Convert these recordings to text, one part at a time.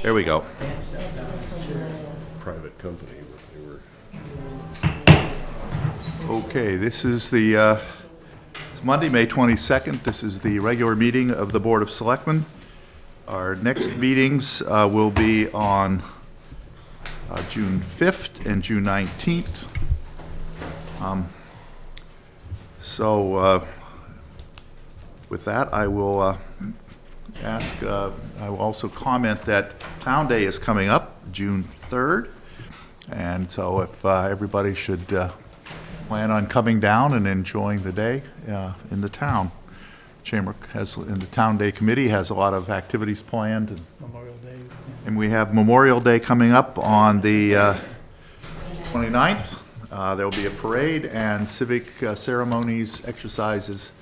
There we go. Private company, but they were. Okay, this is the, it's Monday, May 22nd. This is the regular meeting of the Board of Selectmen. Our next meetings will be on June 5th and June 19th. With that, I will I will also comment that Town Day is coming up, June 3rd. And so if everybody should plan on coming down and enjoying the day in the town. Chamber and the Town Day Committee has a lot of activities planned. And Memorial Day. And we have Memorial Day coming up on the 29th. There will be a parade and civic ceremonies, exercises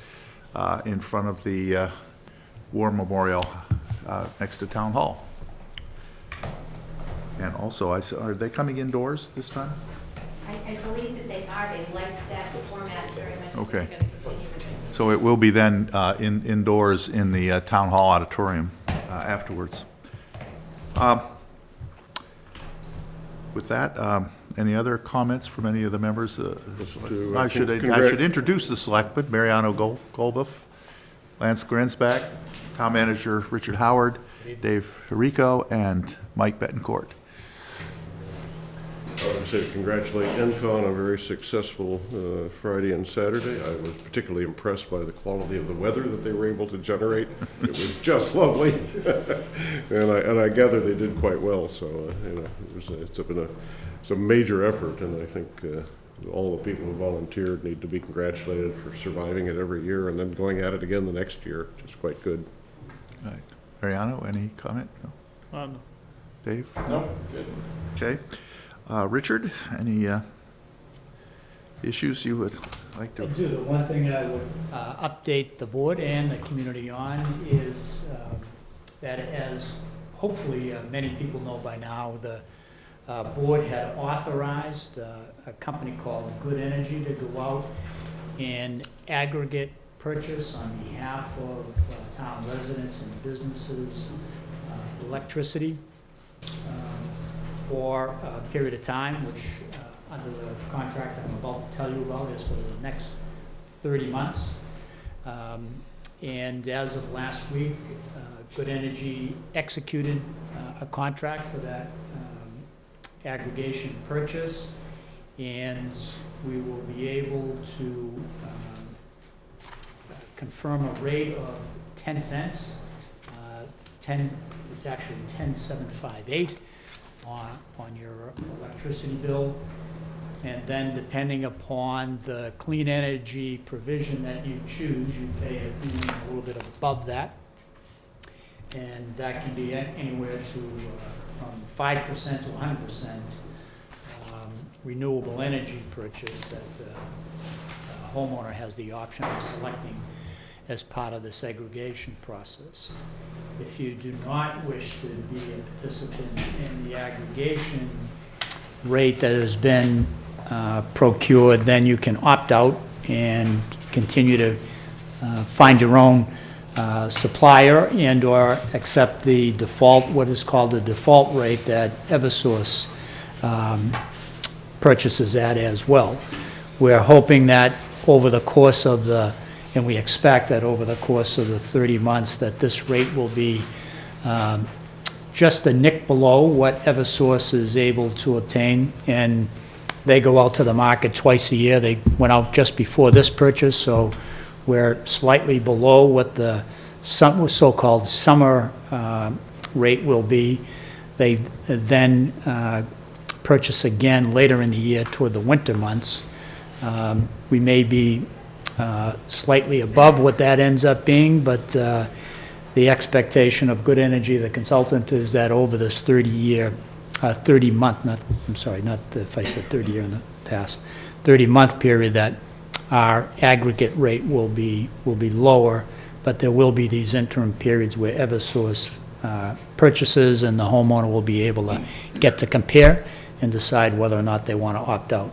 in front of the War Memorial next to Town Hall. And also, are they coming indoors this time? I believe that they are. They like that format very much. Okay. They're going to continue with it. So it will be then indoors in the Town Hall auditorium afterwards. With that, any other comments from any of the members? I should introduce the selectmen: Mariano Golbuff, Lance Grensback, Town Manager Richard Howard, Dave Herico, and Mike Betancourt. I would say congratulate ENCON on a very successful Friday and Saturday. I was particularly impressed by the quality of the weather that they were able to generate. It was just lovely, and I gather they did quite well. So it's a major effort, and I think all the people who volunteered need to be congratulated for surviving it every year and then going at it again the next year, which is quite good. Right. Mariano, any comment? No. No. Dave? No, good. Okay. Richard, any issues you would like to? I do. The one thing I would update the board and the community on is that, as hopefully many people know by now, the board had authorized a company called Good Energy to go out and aggregate purchase on behalf of town residents and businesses electricity for a period of time, which under the contract I'm about to tell you about is for the next 30 months. And as of last week, Good Energy executed a contract for that aggregation purchase, and we will be able to confirm a rate of 10 cents. It's actually 10,758 on your electricity bill, and then depending upon the clean energy provision that you choose, you pay a little bit above that, and that can be anywhere to from 5% to 100% renewable energy purchase that the homeowner has the option of selecting as part of the segregation process. If you do not wish to be a participant in the aggregation rate that has been procured, then you can opt out and continue to find your own supplier and or accept the default, what is called the default rate that Eversource purchases at as well. We're hoping that over the course of and we expect that over the course of the 30 months that this rate will be just a nick below what Eversource is able to obtain. And they go out to the market twice a year. They went out just before this purchase, so we're slightly below what the so-called summer rate will be. They then purchase again later in the year toward the winter months. We may be slightly above what that ends up being, but the expectation of Good Energy, the consultant, is that over this 30-month, not if I said 30 year in the past, 30-month period, that our aggregate rate will be lower, but there will be these interim periods where Eversource purchases and the homeowner will be able to get to compare and decide whether or not they want to opt out.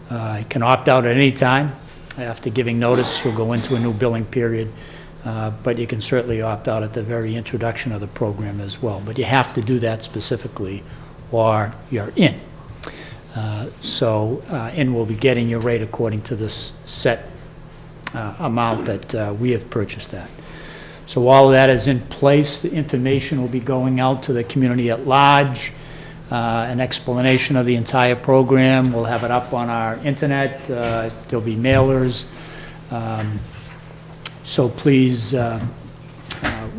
You can opt out at any time. After giving notice, you'll go into a new billing period. but you can certainly opt out at the very introduction of the program as well. But you have to do that specifically or you're in. And we'll be getting your rate according to this set amount that we have purchased at. So all of that is in place. The information will be going out to the community at large, an explanation of the entire program. We'll have it up on our internet. There'll be mailers. So please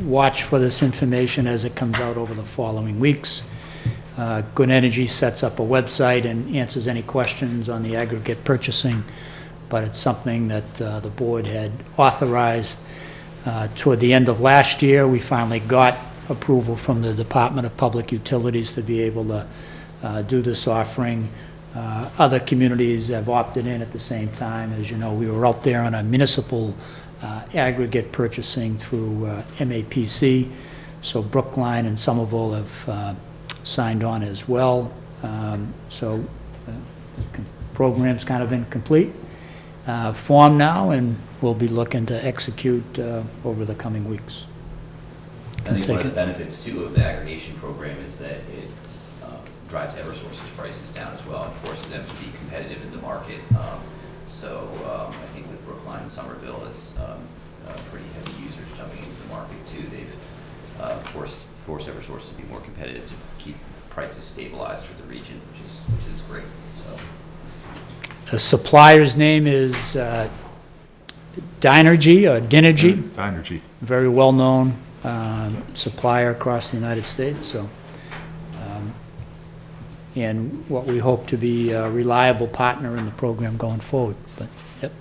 watch for this information as it comes out over the following weeks. Good Energy sets up a website and answers any questions on the aggregate purchasing, but it's something that the board had authorized toward the end of last year. We finally got approval from the Department of Public Utilities to be able to do this offering. Other communities have opted in at the same time. As you know, we were out there on a municipal aggregate purchasing through MAPC, so Brookline and Somerville have signed on as well. So the program's kind of in complete form now, and we'll be looking to execute over the coming weeks. I think one of the benefits, too, of the aggregation program is that it drives Eversource's prices down as well and forces them to be competitive in the market. I think with Brookline and Somerville as pretty heavy users jumping into the market, too, they've forced Eversource to be more competitive to keep prices stabilized for the region, which is great. So The supplier's name is Dynergy or Dinergy. Dynergy. Very well-known supplier across the United States, so, and what we hope to be a reliable partner in the program going forward. But, yep,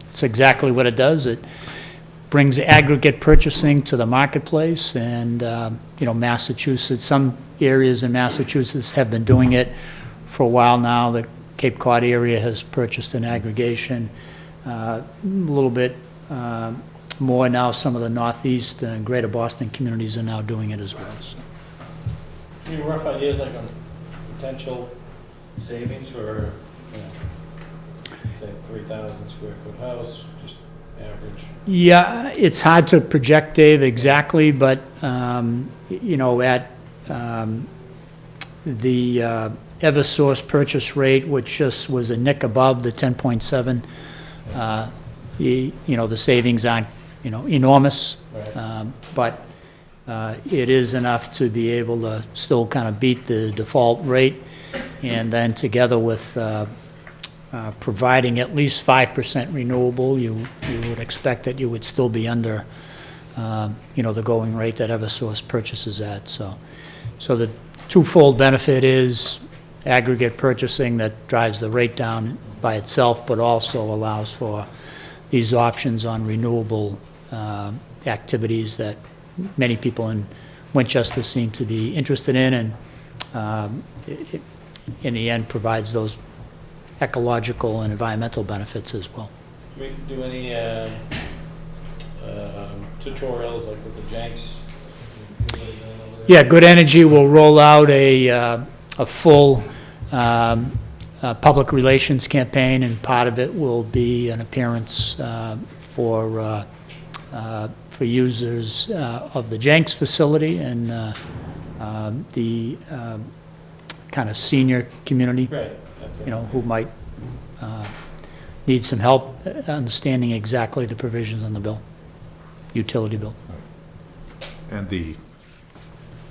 it's exactly what it does. It brings aggregate purchasing to the marketplace, and, Massachusetts, some areas in Massachusetts have been doing it for a while now. The Cape Cod area has purchased an aggregation, a little bit more now. Some of the Northeast and Greater Boston communities are now doing it as well. So. Any rough ideas like on potential savings for, say, 3,000 square foot house, just average? Yeah, it's hard to project, Dave, exactly, but, at the Eversource purchase rate, which just was a nick above the 10.7, the savings aren't, enormous, Right. but it is enough to be able to still kind of beat the default rate, and then together with providing at least 5% renewable, you would expect that you would still be under, the going rate that Eversource purchases at. So the twofold benefit is aggregate purchasing that drives the rate down by itself, but also allows for these options on renewable activities that many people in Winchester seem to be interested in, and it, in the end, provides those ecological and environmental benefits as well. Do we do any tutorials like with the Jenks? Yeah, Good Energy will roll out a full public relations campaign, and part of it will be an appearance for users of the Jenks facility and the kind of senior community, Right. That's it. who might need some help understanding exactly the provisions on the bill, utility bill. And the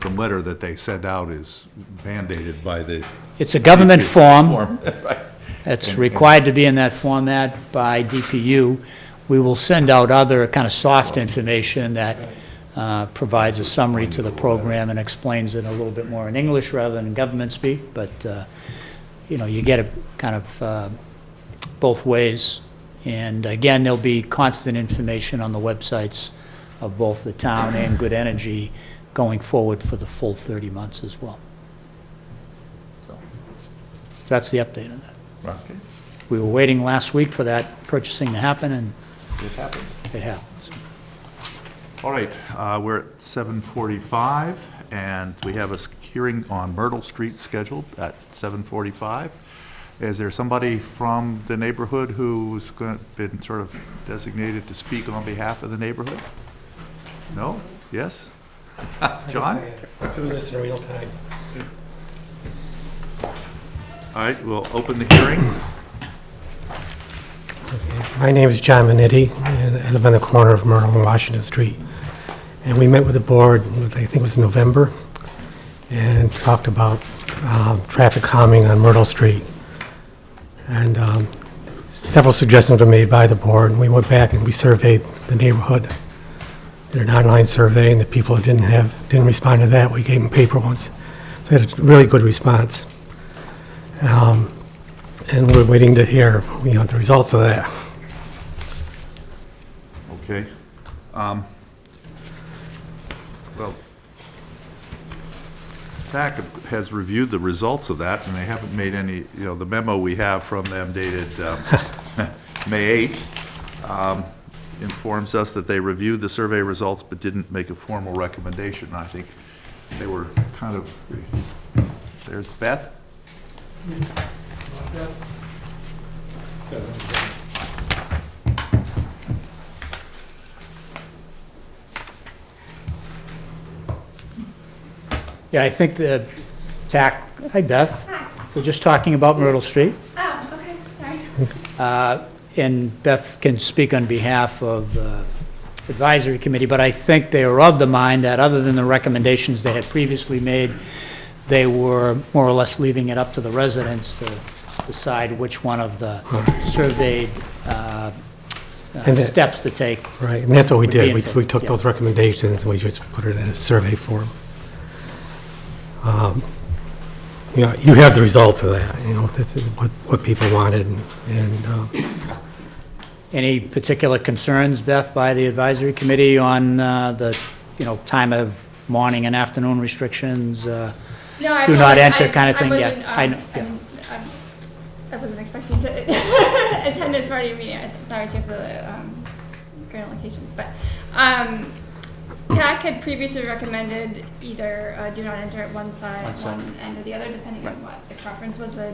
letter that they send out is mandated by the... It's a government form. Right. It's required to be in that format by DPU. We will send out other kind of soft information that provides a summary to the program and explains it a little bit more in English rather than government speak, but, you get it kind of both ways. And again, there'll be constant information on the websites of both the town and Good Energy going forward for the full 30 months as well. So that's the update on that. Okay. We were waiting last week for that purchasing to happen, and It happens. it happens. All right, we're at 7:45, and we have a hearing on Myrtle Street scheduled at 7:45. Is there somebody from the neighborhood who's been sort of designated to speak on behalf of the neighborhood? No? Yes? John? Do this in real time. All right, we'll open the hearing. My name is John Minetti, and I live on the corner of Myrtle and Washington Street. And we met with the board, I think it was November, and talked about traffic calming on Myrtle Street. And several suggestions were made by the board, and we went back and we surveyed the neighborhood. Did an online survey, and the people that didn't respond to that, we gave them paper ones. So we had a really good response. And we're waiting to hear, the results of that. Okay. Well, TAC has reviewed the results of that, and they haven't made any, the memo we have from them dated May 8th informs us that they reviewed the survey results but didn't make a formal recommendation. I think they were kind of, there's Beth? Yeah, I think the TAC, hi Beth. We're just talking about Myrtle Street. Oh, okay, sorry. And Beth can speak on behalf of the advisory committee, but I think they were of the mind that other than the recommendations they had previously made, they were more or less leaving it up to the residents to decide which one of the surveyed And that- steps to take. Right, and that's what we Would be did. in We took yeah. those recommendations, and we just put it in a survey form. You have the results of that, that's what people wanted, and Any particular concerns, Beth, by the advisory committee on the, time of morning and afternoon restrictions? No, I Do not apologize. enter kind of thing? Yeah, wasn't, I know, yeah. I wasn't expecting to attend this party meeting. I thought I was here for the grant locations. But TAC had previously recommended either do not enter at one side, one end, or the other, depending on what the preference was. The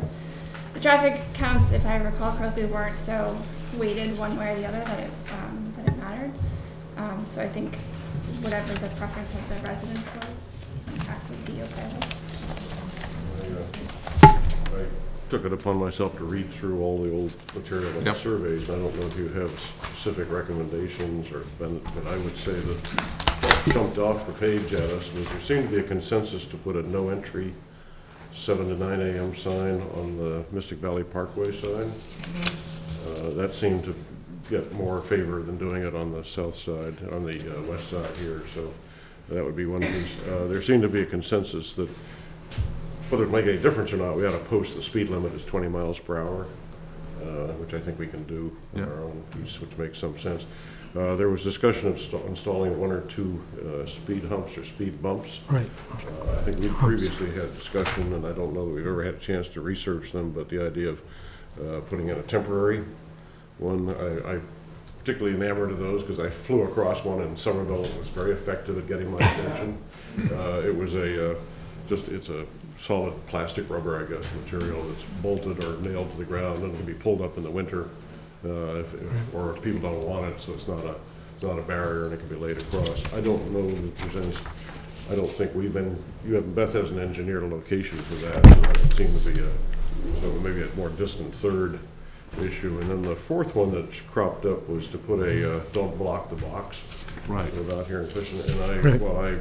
traffic counts, if I recall correctly, weren't so weighted one way or the other that it mattered. So I think whatever the preference of the residents was, TAC would be okay with. I took it upon myself to read through all the old material and surveys. I don't know if you have specific recommendations, but I would say that what jumped off the page at us was there seemed to be a consensus to put a no entry 7 to 9 a.m. sign on the Mystic Valley Parkway sign. That seemed to get more favor than doing it on the south side, on the west side here. So that would be one piece. There seemed to be a consensus that whether it make any difference or not, we ought to post the speed limit as 20 miles per hour, which I think we can do on our own piece, which makes some sense. There was discussion of installing 1 or 2 speed humps or speed bumps. right. I think we previously had discussion, and I don't know that we've ever had a chance to research them, but the idea of putting in a temporary one, I particularly enamored of those because I flew across one in Somerville. It was very effective at getting my attention. It was it's a solid plastic rubber, I guess, material that's bolted or nailed to the ground and can be pulled up in the winter, or if people don't want it, so it's not a barrier and it can be laid across. I don't know that there's any. I don't think Beth hasn't engineered a location for that. So that seemed to be maybe a more distant third issue. And then the fourth one that cropped up was to put a don't block the box. Right. Without hearing question. And Right.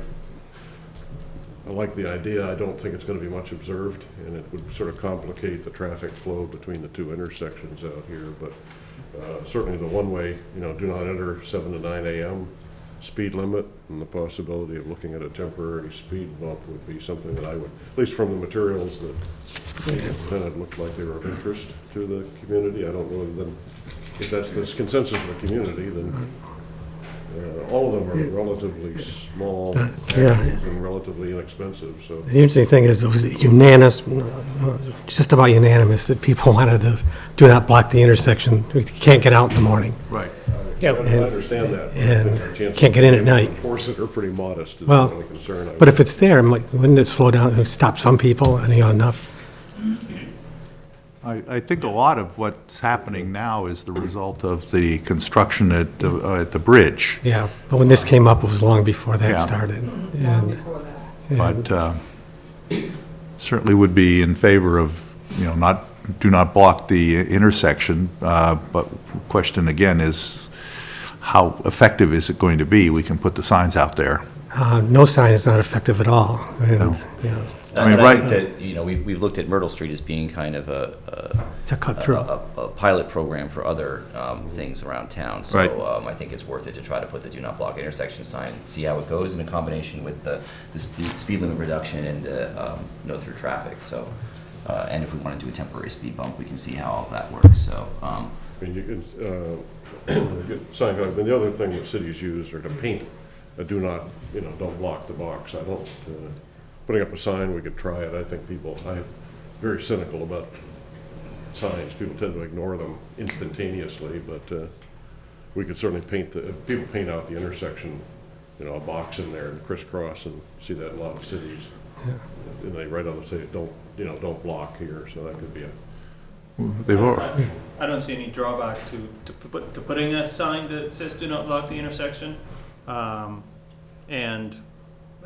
I like the idea. I don't think it's going to be much observed, and it would sort of complicate the traffic flow between the 2 intersections out here. But certainly the one-way, do not enter 7 to 9 a.m. speed limit, and the possibility of looking at a temporary speed bump would be something that I would, at least from the materials that presented, looked like they were of interest to the community. I don't know if that's the consensus of the community, then all of them are relatively small and relatively inexpensive. So The interesting thing is, it was unanimous, just about unanimous, that people wanted to do not block the intersection. We can't get out in the morning. Right. I understand that. and I think our chances can't get in at of night. Enforce it are pretty modest, is Well, the only concern. But if it's there, wouldn't it slow down, stop some people, enough? I think a lot of what's happening now is the result of the construction at the bridge. Yeah, but when this came up, it was long before that Yeah. started. And But certainly would be in favor of, do not block the intersection. But question again is, how effective is it going to be? We can put the signs out there. no sign is not effective at all. And, you know, I mean, And right- think that, we've looked at Myrtle Street as being kind of it's a cut through. a pilot program for other things around town. So Right. I think it's worth it to try to put the do not block intersection sign, see how it goes in a combination with the speed limit reduction and no through traffic. So, and if we want to do a temporary speed bump, we can see how all that works. So, I mean, you can, get sign, I mean, the other thing that cities use are to paint a do not, don't block the box. I don't, putting up a sign, we could try it. I think I'm very cynical about signs. People tend to ignore them instantaneously, but we could certainly people paint out the intersection, a box in there and crisscross, and see that in a lot of cities. And they write on the say, don't block here, so that could be a, They've already, I don't see any drawback to putting a sign that says do not block the intersection. And,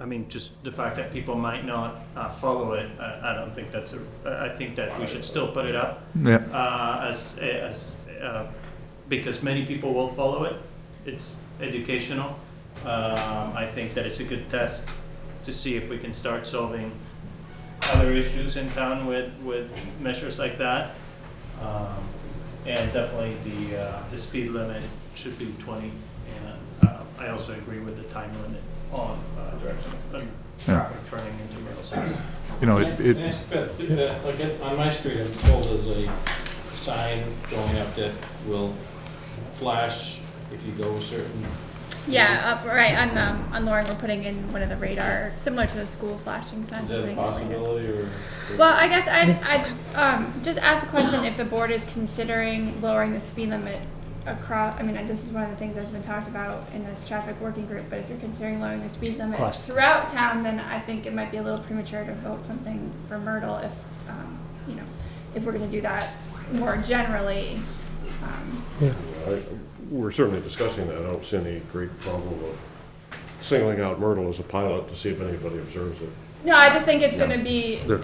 I mean, just the fact that people might not follow it, I don't think I think that we should still put it up. yeah, Because many people will follow it. It's educational. I think that it's a good test to see if we can start solving other issues in town with measures like that. And definitely the speed limit should be 20. And I also agree with the time limit on traffic turning into Myrtle Street. It, Can I ask Beth, like on my street, I'm told there's a sign going up that will flash if you go a certain. Yeah, up right on Loring, we're putting in one of the radar, similar to the school flashing signs. Is we're that a putting in radar. possibility or? Well, I guess I'd just ask the question if the board is considering lowering the speed limit across, I mean, this is one of the things that's been talked about in this traffic working group, but if you're considering lowering the speed limit Across. throughout town, then I think it might be a little premature to vote something for Myrtle if we're gonna do that more generally. we're certainly discussing that. I don't see any great problem of singling out Myrtle as a pilot to see if anybody observes it. No, I just think it's gonna be, There-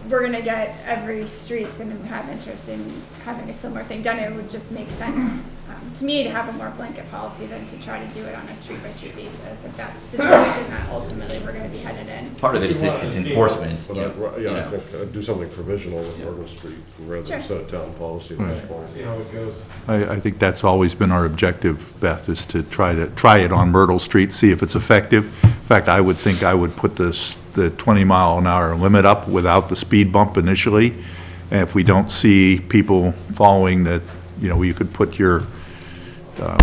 we're gonna get, every street's gonna have interest in having a similar thing done. It would just make sense, to me, to have a more blanket policy than to try to do it on a street-by-street basis, if that's the direction that ultimately we're gonna be headed in. part of it is it's enforcement. But I think I'd do something provisional with Myrtle Street rather than Sure. set a town policy at this point. See how it goes. I think that's always been our objective, Beth, is to try it on Myrtle Street, see if it's effective. In fact, I would think I would put the 20-mile-an-hour limit up without the speed bump initially. And if we don't see people following that, you could put your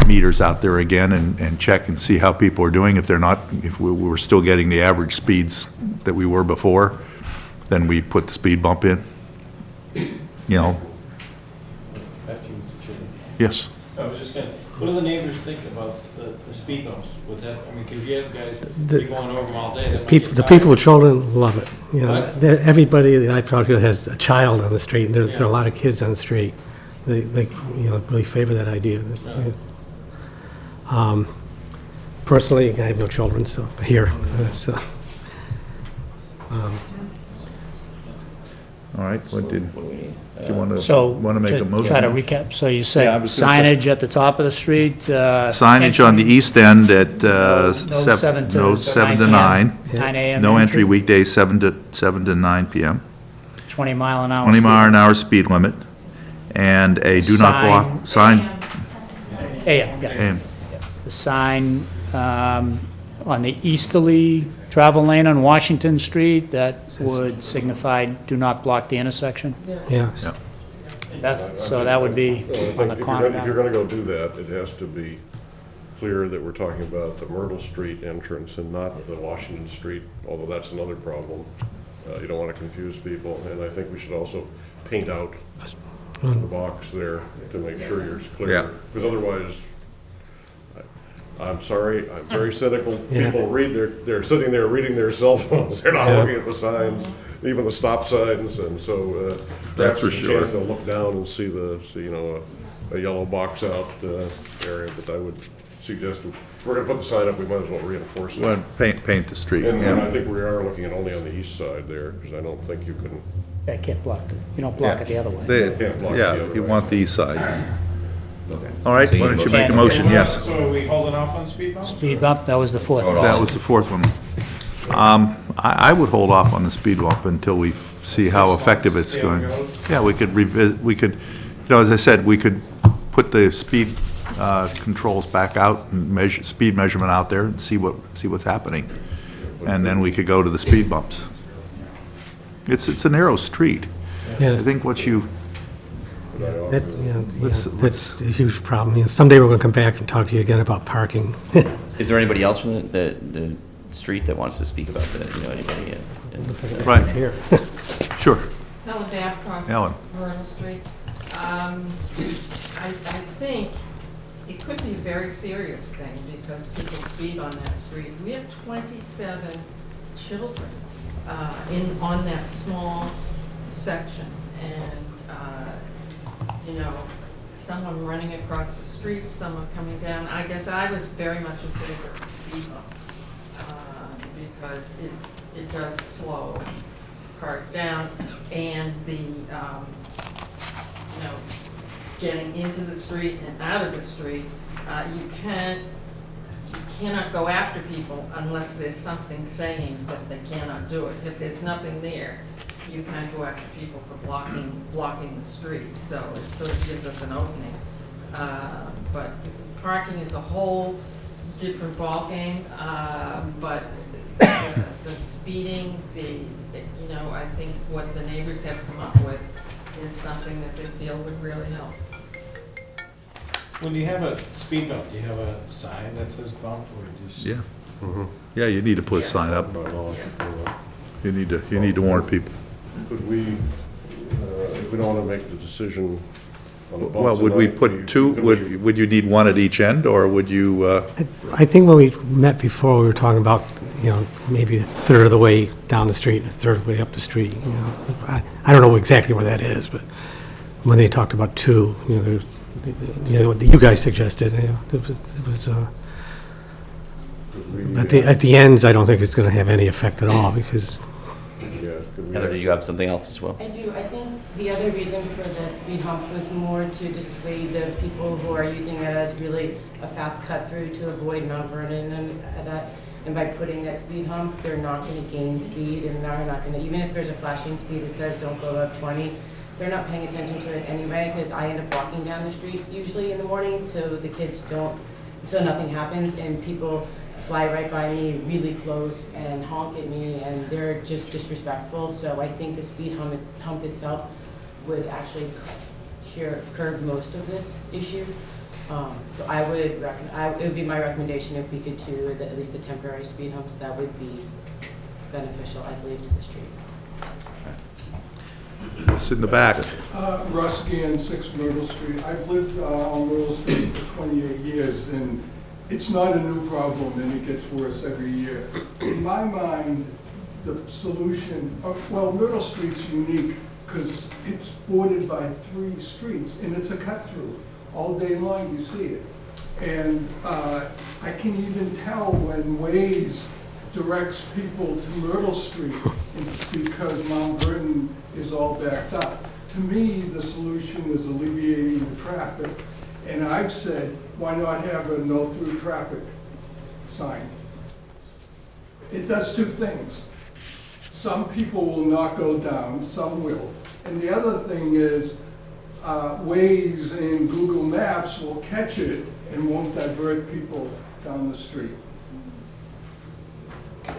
meters out there again and check and see how people are doing. If they're not, if we were still getting the average speeds that we were before, then we put the speed bump in. Yes. I was just gonna, what do the neighbors think about the speed bumps? Would that, I mean, because you have guys The- be going over them all day. that might People, get the tired. people with children love it. What? Everybody that I talk to has a child on the street, and there are a Yeah. lot of kids on the street. They really favor that idea. Really? Personally, I have no children, so, here, so. All right, what do you want So, to make a to motion? try to recap, so you said Yeah, I was gonna say- signage at the top of the street? Signage on the east end at No 7 to 7 to 9 9. 9 a.m. No entry weekdays, 7 to 9 p.m. 20 mile an hour. 20 mile an hour speed limit, and a do not block sign. AM, yeah. And The sign on the easterly travel lane on Washington Street that would signify do not block the intersection. Yes. So that would be I on think the if you're corner. gonna go do that, it has to be clear that we're talking about the Myrtle Street entrance and not the Washington Street, although that's another problem. You don't wanna confuse people, and I think we should also paint out the box there to make sure you're Yeah. clear. Because otherwise, I'm sorry, I'm very cynical. Yeah. People they're sitting there reading their cell phones, they're not looking at the signs, even the stop signs, and so That's for perhaps there's a sure. chance they'll look down and see a yellow box out area, but I would suggest, if we're gonna put the sign up, we might as well reinforce it. Well, paint the street, And I yeah. think we are looking at only on the east side there, because I don't think you can, I can't block it, you don't block it the other way. Can't block it the Yeah, other you way. want the east side. Okay. All right, So why don't you motion- make a motion, yes. So are we holding off on speed bumps? Speed bump, that was the fourth. That was the fourth one. I would hold off on the speed bump until we see how effective it's See how it going. goes? Yeah, we could as I said, we could put the speed controls back out and measure, speed measurement out there and see what's happening. And then we could go to the speed bumps. It's a narrow street. Yeah. I think what you, That, Let's- that's a huge problem. You know, someday we're going to come back and talk to you again about parking. Is there anybody else from the street that wants to speak about that, anybody? right, Here. sure, Helen Babcock. Ellen. Myrtle Street. I think it could be a very serious thing because people speed on that street. We have 27 children on that small section. And, someone running across the street, someone coming down. I guess I was very much in favor of speed bumps because it does slow cars down, and getting into the street and out of the street, you cannot go after people unless there's something saying that they cannot do it. If there's nothing there, you can't go after people for blocking the street, so it sort of gives us an opening. But parking is a whole different ballgame, but the speeding, I think what the neighbors have come up with is something that they feel would really help. When you have a speed bump, do you have a sign that says bump or just? Yeah. Yeah, you need to put a sign up. By law. You need to warn people. Could we, if we don't want to make the decision on the bump Well, would we tonight, put two, could we- would you need one at each end, or would you, I think when we met before, we were talking about, maybe a third of the way down the street and a third of the way up the street. I don't know exactly where that is, but when they talked about two, what you guys suggested, it was could we, at the ends, I don't think it's going to have any effect at all because could we Heather, have- did you have something else as well? I do. I think the other reason for the speed hump was more to dissuade the people who are using it as really a fast cut through to avoid Mount Vernon and that. And by putting that speed hump, they're not going to gain speed, and they're not going to, even if there's a flashing speed that says don't go above 20, they're not paying attention to it anyway, because I end up walking down the street usually in the morning, so the kids don't, so nothing happens, and people fly right by me really close and honk at me, and they're just disrespectful. So I think the speed hump itself would actually curb most of this issue. So I would it would be my recommendation if we could do at least the temporary speed humps. That would be beneficial, I believe, to the street. it's in the back? Russ Gann, 6 Myrtle Street. I've lived on Myrtle Street for 28 years, and it's not a new problem, and it gets worse every year. In my mind, the solution, Myrtle Street's unique because it's bordered by 3 streets, and it's a cut-through. All day long, you see it. And I can even tell when Waze directs people to Myrtle Street because Mount Vernon is all backed up. To me, the solution is alleviating the traffic. And I've said, why not have a no-through traffic sign? It does 2 things. Some people will not go down, some will. And the other thing is, Waze and Google Maps will catch it and won't divert people down the street.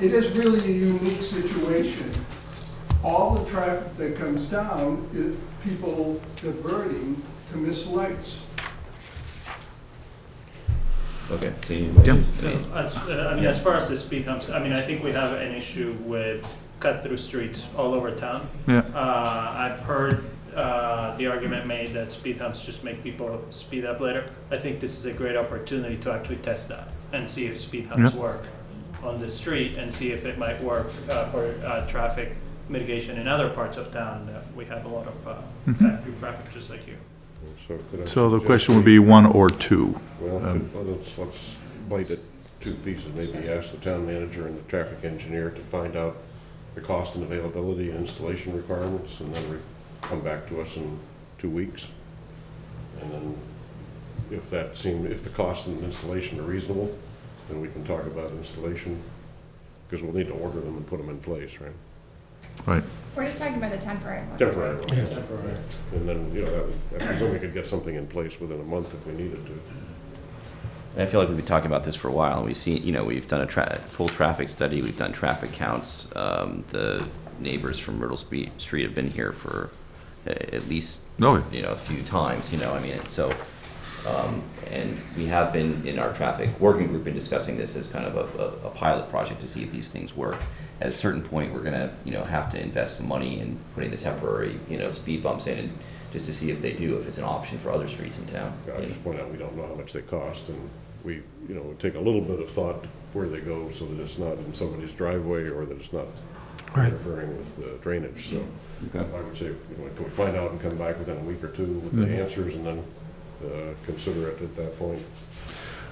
It is really a unique situation. All the traffic that comes down is people diverting to miss lights. Okay. So you- Yeah. As far as the speed humps, I think we have an issue with cut-through streets all over town. Yeah. I've heard the argument made that speed humps just make people speed up later. I think this is a great opportunity to actually test that and see if speed humps Yeah. work on the street and see if it might work for traffic mitigation in other parts of town that we have a lot of through traffic, just like here. So could I So the suggest question would be one or two. Well, let's bite it two pieces. Maybe ask the town manager and the traffic engineer to find out the cost and availability and installation requirements, and then come back to us in 2 weeks. And then if the cost and installation are reasonable, then we can talk about installation, because we'll need to order them and put them in place, right? Right. We're just talking about the temporary one. Temporary ones. Yeah. Temporary. And then, you know, I presume we could get something in place within a month if we needed to. And I feel like we've been talking about this for a while, and we've seen, you know, we've done a full traffic study, we've done traffic counts. The neighbors from Myrtle Street have been here for at least, No, you know, a few times, you know, I mean, so, and we have been, in our traffic working group, been discussing this as kind of a pilot project to see if these things work. At a certain point, we're gonna, you know, have to invest some money in putting the temporary, you know, speed bumps in, and just to see if they do, if it's an option for other streets in town. I just point out, we don't know how much they cost, and we, you know, take a little bit of thought where they go so that it's not in somebody's driveway or that it's not Right. interfering with the drainage, so. Okay. I would say, you know, can we find out and come back within a week or two with the answers, and then consider it at that point?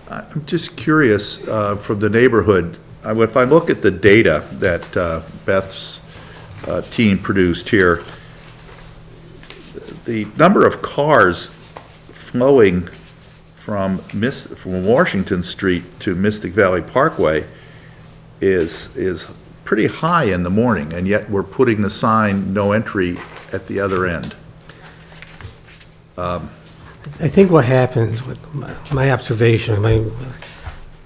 I'm just curious, from the neighborhood, if I look at the data that Beth's team produced here, the number of cars flowing from Washington Street to Mystic Valley Parkway is pretty high in the morning, and yet we're putting the sign, no entry, at the other end. I think what happens, with my observation,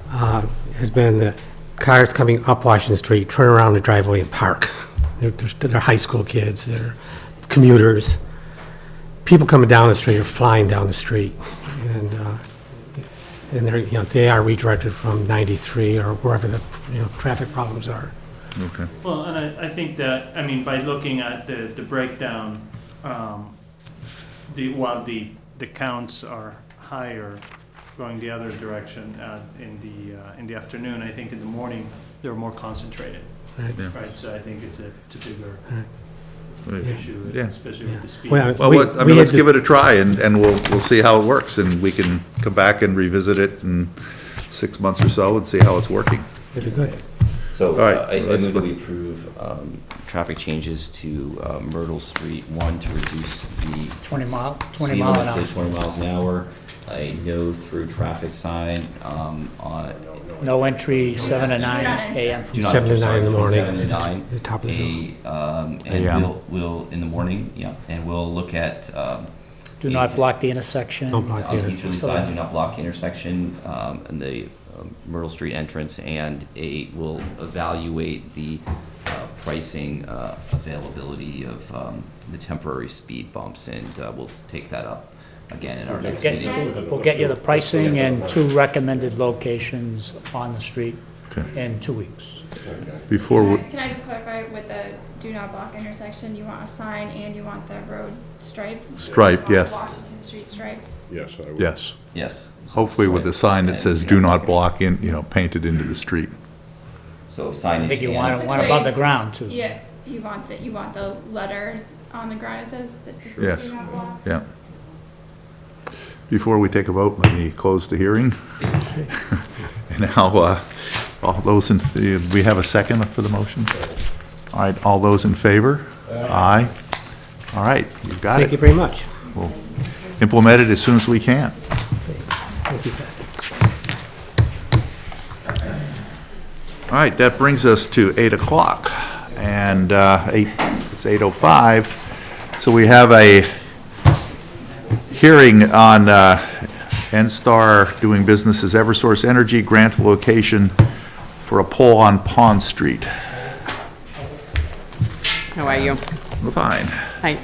has been that cars coming up Washington Street turn around the driveway and park. They're high school kids, they're commuters. People coming down the street are flying down the street, and they're, you know, they are redirected from 93 or wherever the, you know, traffic problems are. Okay. Well, and I think that, I mean, by looking at the breakdown, while the counts are higher going the other direction in the afternoon, I think in the morning, they're more concentrated. Right. Yeah. Right, so I think it's a bigger Right. issue, Yeah. especially with the speed. Well, Well, let's give it a try, and we'll see how it works, and we can come back and revisit it in 6 months or so and see how it's working. Very good. So All right, I let's move that look- we approve traffic changes to Myrtle Street, one, to reduce the 20 mile speed an limit hour. to 20 miles an hour, a no through traffic sign on, No entry, 7 to 9 enter. a.m. do not 7 to enter, 9 in the sorry, morning. 7 to 9. The top of the hill. And AM. we'll, in the morning, yeah, and we'll look at, Do not block the intersection. Don't block on the the easterly side, do not block intersection, and the Myrtle Street entrance, and we'll evaluate the pricing availability of the temporary speed bumps, and we'll take that up again in our next meeting. We'll get you the pricing and 2 recommended locations on the street Okay. in 2 weeks. Before, we- Can I just clarify with the do not block intersection, you want a sign and you want the road striped? Striped, yes. Washington Street striped? Yes, I would. yes, Yes. So hopefully with the sign that says "Do not block" in, you know, painted into the street. So signage. I think you and- want it above the ground, too. Yeah, you want the letters on the ground, it says that this Yes. is do not block? Yeah. Before we take a vote, let me close the hearing. And now, all those we have a second for the motion? All right, all those in favor? Aye. All right, you've got Thank you it. very much. We'll implement it as soon as we can. Thank you, Beth. All right, that brings us to 8 o'clock, and it's 8:05, so we have a hearing on NSTAR doing business as Eversource Energy grant location for a pole on Pond Street. How are you? We're fine. Hi.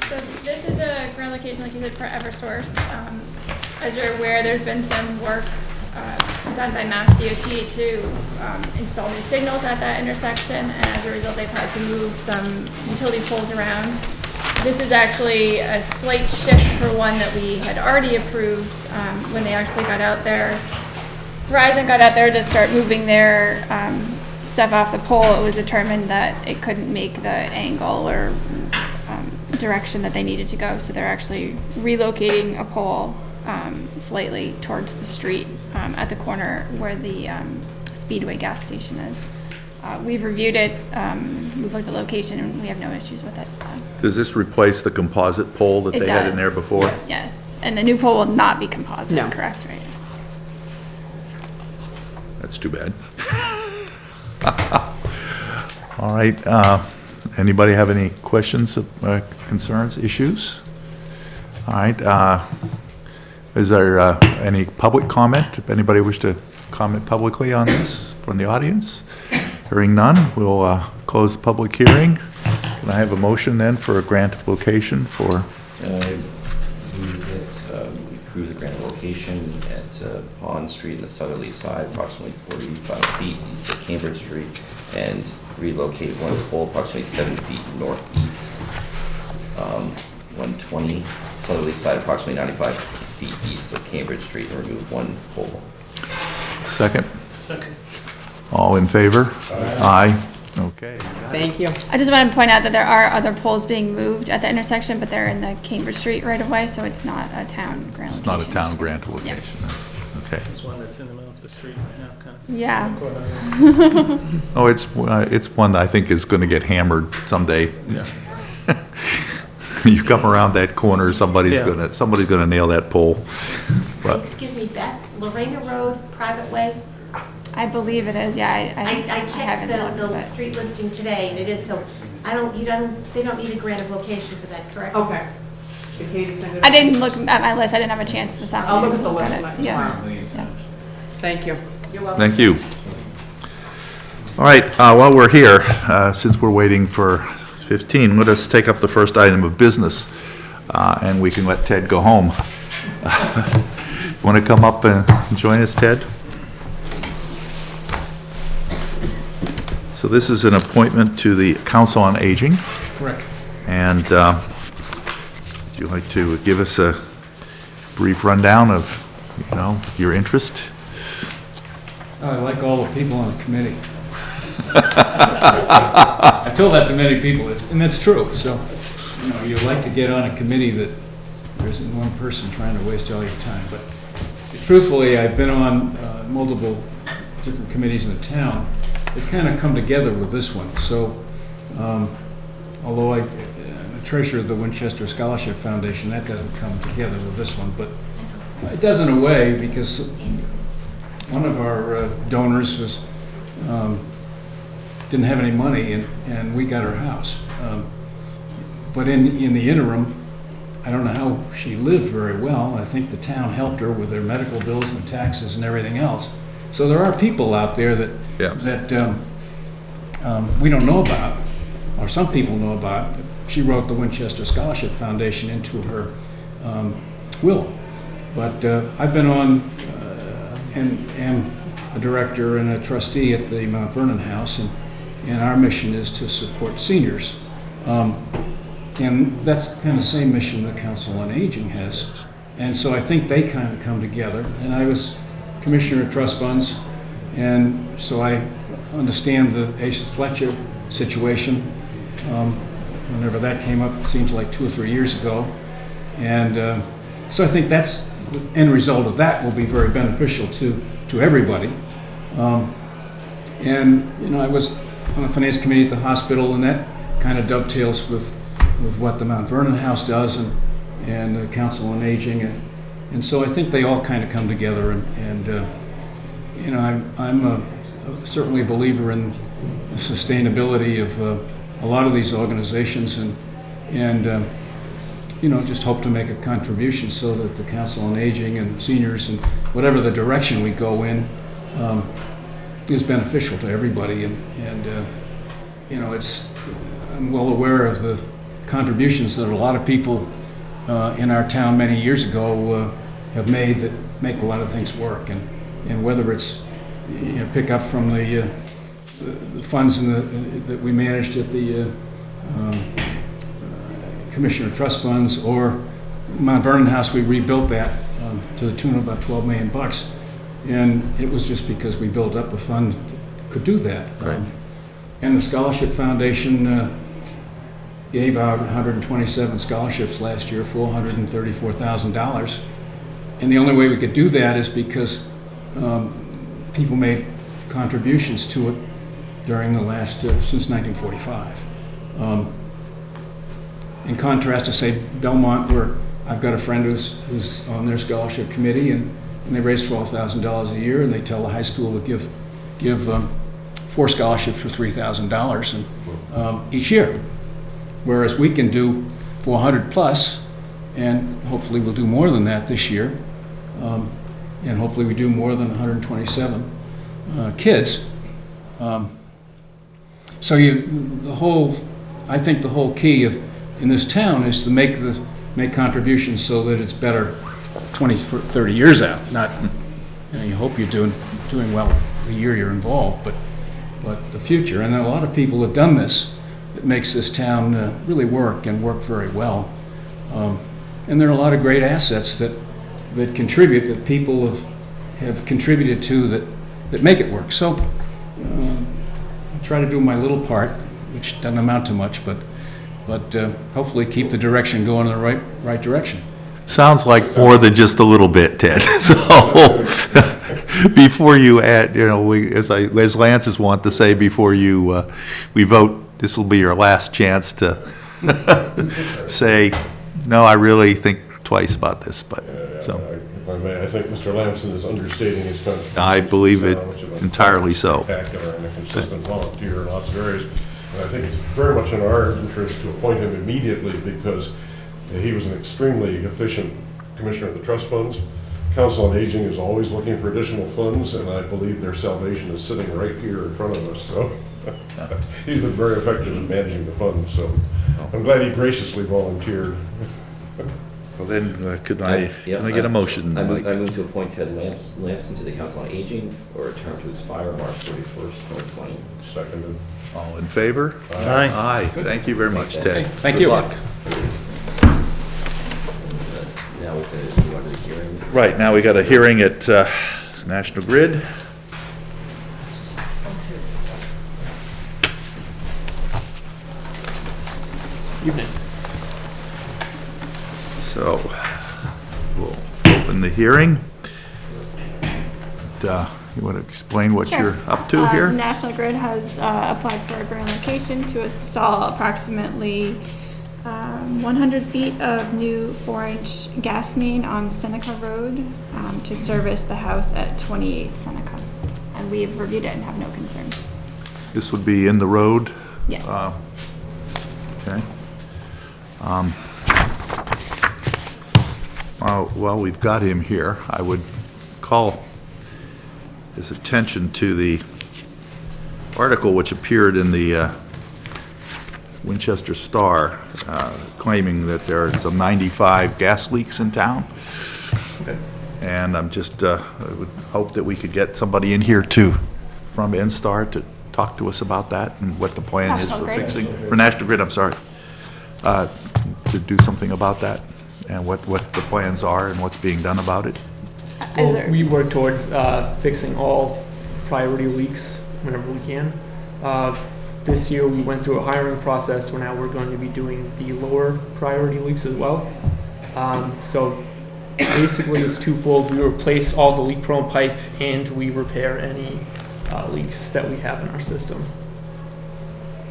So this is a grant location, like you said, for Eversource. As you're aware, there's been some work done by Mass DOT to install new signals at that intersection, and as a result, they've had to move some utility poles around. This is actually a slight shift for one that we had already approved when they actually got out there. Verizon got out there to start moving their stuff off the pole. It was determined that it couldn't make the angle or direction that they needed to go, so they're actually relocating a pole slightly towards the street at the corner where the Speedway gas station is. We've reviewed it, we've looked at the location, and we have no issues with it. So. Does this replace the composite pole that It they had in does. there before? Yes, and the new pole will not be composite, No. correct, right? That's too bad. All right, anybody have any questions, concerns, issues? All right, is there any public comment? If anybody wish to comment publicly on this from the audience? Hearing none, we'll close the public hearing. Can I have a motion then for a grant of location for? I move that we approve the grant of location at Pond Street in the southerly side, approximately 45 feet east of Cambridge Street, and relocate one pole approximately 7 feet northeast, 120 southerly side, approximately 95 feet east of Cambridge Street, and remove one pole. Second? Second. All in favor? Aye. Okay. Thank you. I just want to point out that there are other poles being moved at the intersection, but they're in the Cambridge Street right of way, so it's not a town grant It's not a location. town grant location. Okay. There's one that's in the middle of the street right now, kind of. Yeah. Oh, it's one that I think is going to get hammered someday. Yeah. You come around that corner, somebody's Yeah. gonna nail that pole. But Excuse me, Beth, Lorena Road, private way? I believe it is, yeah, I I checked haven't looked, the but. street listing today, and it is, so, they don't need a grant of location for that, correct? Okay. So Katie sent it I out. didn't look at my list, I didn't have a chance this afternoon. I'll look at the to list it. next Yeah. tomorrow. Thank you. You're welcome. thank you. All right, while we're here, since we're waiting for 15, let us take up the first item of business, and we can let Ted go home. Want to come up and join us, Ted? So this is an appointment to the Council on Aging. Correct. And would you like to give us a brief rundown of, your interest? I like all the people on the committee. I've told that to many people, and that's true. So, you like to get on a committee that there isn't one person trying to waste all your time. But truthfully, I've been on multiple different committees in the town that kind of come together with this one. So, although I'm the treasurer of the Winchester Scholarship Foundation, that doesn't come together with this one, but it does in a way, because one of our donors was didn't have any money, and we got her house. But in the interim, I don't know how she lived very well. I think the town helped her with her medical bills and taxes and everything else. So there are people out there that we don't know about, or some people know about. She wrote the Winchester Scholarship Foundation into her will. But I've been on and a director and a trustee at the Mount Vernon House, and our mission is to support seniors. And that's kind of the same mission the Council on Aging has. And so I think they kind of come together. And I was Commissioner of Trust Funds, and so I understand the Aces Fletcher situation. Whenever that came up, it seems like 2 or 3 years ago. And so I think that's the end result of that will be very beneficial to everybody. And I was on the Finance Committee at the hospital, and that kind of dovetails with what the Mount Vernon House does and the Council on Aging. And so I think they all kind of come together. And I'm certainly a believer in the sustainability of a lot of these organizations, and just hope to make a contribution so that the Council on Aging and seniors and whatever the direction we go in is beneficial to everybody. And I'm well aware of the contributions that a lot of people in our town many years ago have made that make a lot of things work. And whether it's pick up from the funds that we managed at the Commissioner of Trust Funds, or Mount Vernon House, we rebuilt that to the tune of about $12 million. And it was just because we built up a fund that could do that. Right. And the Scholarship Foundation gave out 127 scholarships last year for $134,000. And the only way we could do that is because people made contributions to it during the last, since 1945. In contrast to, say, Belmont, where I've got a friend who's on their scholarship committee, and they raise $12,000 a year, and they tell the high school to give 4 scholarships for $3,000 each year. Whereas we can do 400 plus, and hopefully we'll do more than that this year. And hopefully we do more than 127 kids. So I think the whole key in this town is to make contributions so that it's better 20, 30 years out. Not, you hope you're doing well the year you're involved, but the future. And a lot of people have done this. It makes this town really work very well. And there are a lot of great assets that contribute, that people have contributed to, that make it work. So I try to do my little part, which doesn't amount to much, but hopefully keep the direction going in the right direction. Sounds like more than just a little bit, Ted. So before you add, as Lance is wont to say, before we vote, this will be your last chance to say, no, I really think twice about this. But so, if I may, I think Mr. Lamson is understating his contribution. I believe it entirely so. Spectacular and a consistent volunteer in lots of areas. And I think it's very much in our interest to appoint him immediately because he was an extremely efficient commissioner of the trust funds. Council on Aging is always looking for additional funds, and I believe their salvation is sitting right here in front of us. So he's been very effective in managing the funds. So I'm glad he graciously volunteered. Well, then, can I get a motion? I move to appoint Ted Lamson to the Council on Aging for a term to expire March 31st, 2020. Seconded. All in favor? Aye. Aye. Thank you very much, Ted. Thank you. Good luck. Now we can move on to the hearing. Right, now we got a hearing at National Grid. Evening. So, we'll open the hearing. You want to explain what Sure. you're up to here? National Grid has applied for a grant location to install approximately 100 feet of new 4-inch gas main on Seneca Road to service the house at 28 Seneca. And we have reviewed it and have no concerns. This would be in the road? Yes. Okay. While we've got him here, I would call his attention to the article which appeared in the Winchester Star claiming that there are some 95 gas leaks in town. Okay. And I'm just, I would hope that we could get somebody in here from NSTAR to talk to us about that and what the plan is for fixing, for National Grid, I'm sorry, to do something about that and what the plans are and what's being done about it. Well, we work towards fixing all priority leaks whenever we can. This year we went through a hiring process, so now we're going to be doing the lower priority leaks as well. So basically it's twofold. We replace all the leak prone pipe and we repair any leaks that we have in our system.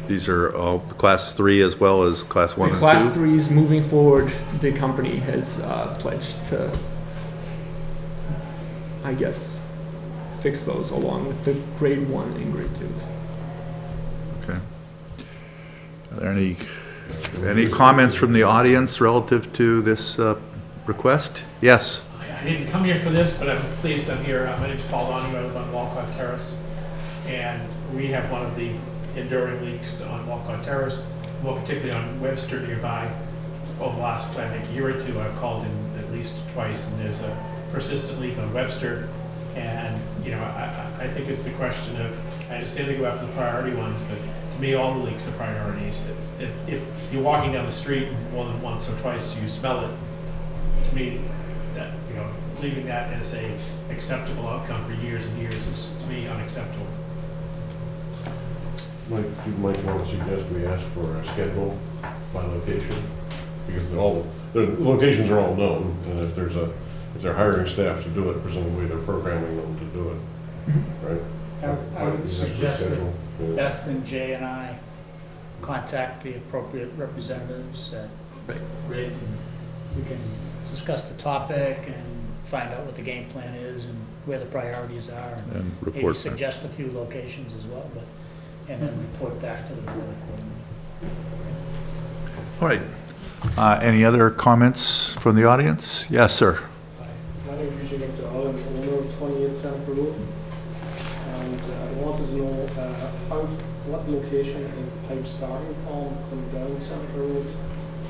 These are all Class 3 as well as Class 1 and 2? Class 3s moving forward, the company has pledged to, I guess, fix those along with the grade 1 and grade 2s. Okay. Are there any comments from the audience relative to this request? Yes. I didn't come here for this, but I'm pleased I'm here. My name's Paul Donahue. I live on Walcott Terrace, and we have one of the enduring leaks on Walcott Terrace, more particularly on Webster nearby. Over the last, I think, year or two, I've called in at least twice, and there's a persistent leak on Webster. And, I think it's the question of, I understand they go after the priority ones, but To me, all the leaks are priorities. If you're walking down the street and more than once or twice you smell it, to me, that, leaving that as a acceptable outcome for years and years is, to me, unacceptable. Mike, you might want to suggest we ask for a schedule by location, because the locations are all known, and if they're hiring staff to do it, presumably they're programming them to do it, right? I would suggest that Yeah. Beth and Jay and I contact the appropriate representatives at RID, and we can discuss the topic and find out what the game plan is and where the priorities are, And maybe report back. suggest a few locations as well, and then report back to the board accordingly. All right. Any other comments from the audience? Yes, sir. My name is Richard Victor, I'm the owner of 28 Center Road, and I wanted to know what location is the pipe starting from coming down Center Road.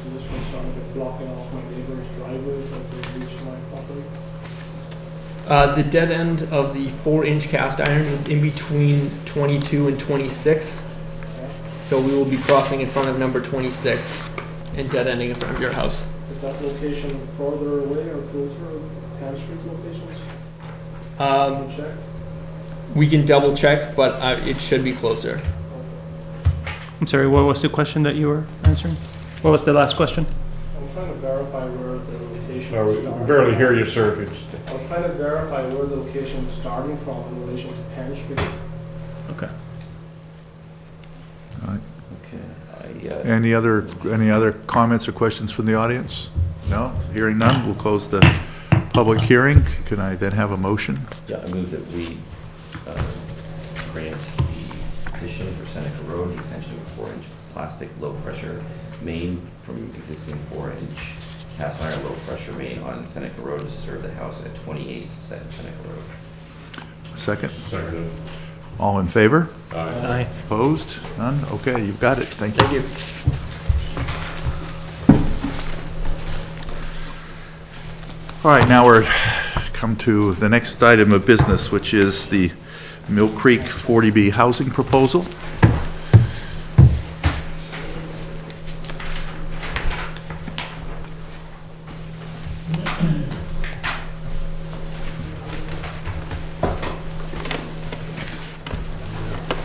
I'm just concerned with blocking off my neighbor's driveways as they reach my property. The dead end of the 4-inch cast iron is in between 22 and 26. So we will be crossing in front of number 26 and dead ending in front of your house. Is that location further away or closer, 10 Street locations? Um, Can you check? we can double check, but it should be closer. I'm sorry, what was the question that you were answering? What was the last question? I'm trying to verify where the location No, is we starting. barely hear you, sir. If you just, I was trying to verify where the location is starting from in relation to Penn Street. Okay. Okay. Any other comments or questions from the audience? No? Hearing none, we'll close the public hearing. Can I then have a motion? Yeah, I move that we grant the petition for Seneca Road, the extension of a 4-inch plastic low-pressure main from existing 4-inch cast iron low-pressure main on Seneca Road to serve the house at 28 Seneca Road. Second? seconded. All in favor? Aye. Opposed? None? Okay, you've got it. Thank you. Thank you. All right, now we're come to the next item of business, which is the Mill Creek 40B housing proposal.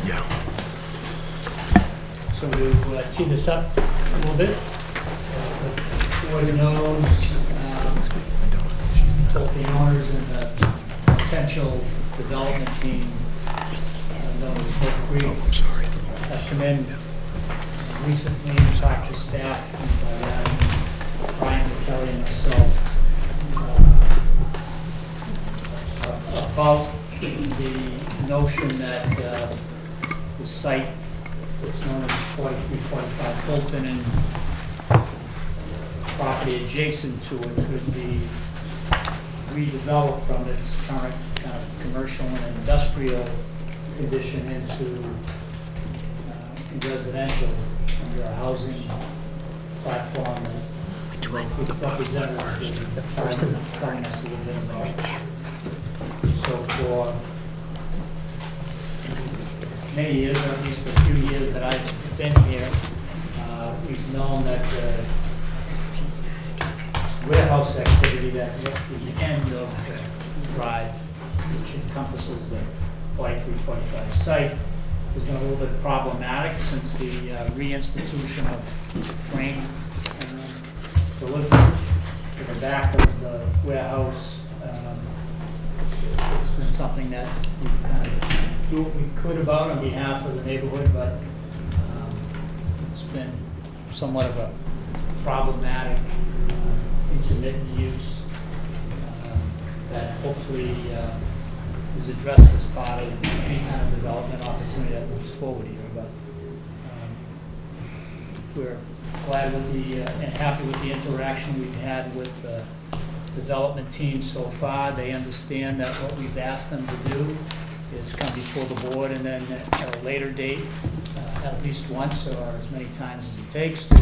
Yeah. So to tee this up a little bit, the board knows both the owners and the potential development team, known as Mill Creek, have come in recently and talked to staff, Brian Kelly and myself, about the notion that the site, what's known as 4345 Fulton, and property adjacent to it could be redeveloped from its current kind of commercial and industrial condition into residential under a housing platform that representative the first and the telling us a little bit about. So for many years, or at least a few years that I've been here, we've known that warehouse activity that's at the end of the drive, which encompasses the 4345 site, has been a little bit problematic since the reinstitution of train delivery to the back of the warehouse. It's been something that we've kind of do what we could about on behalf of the neighborhood, but it's been somewhat of a problematic intermittent use that hopefully is addressed as part of any kind of development opportunity that moves forward here. But we're glad with the and happy with the interaction we've had with the development team so far. They understand that what we've asked them to do is come before the board and then at a later date, at least once or as many times as it takes, to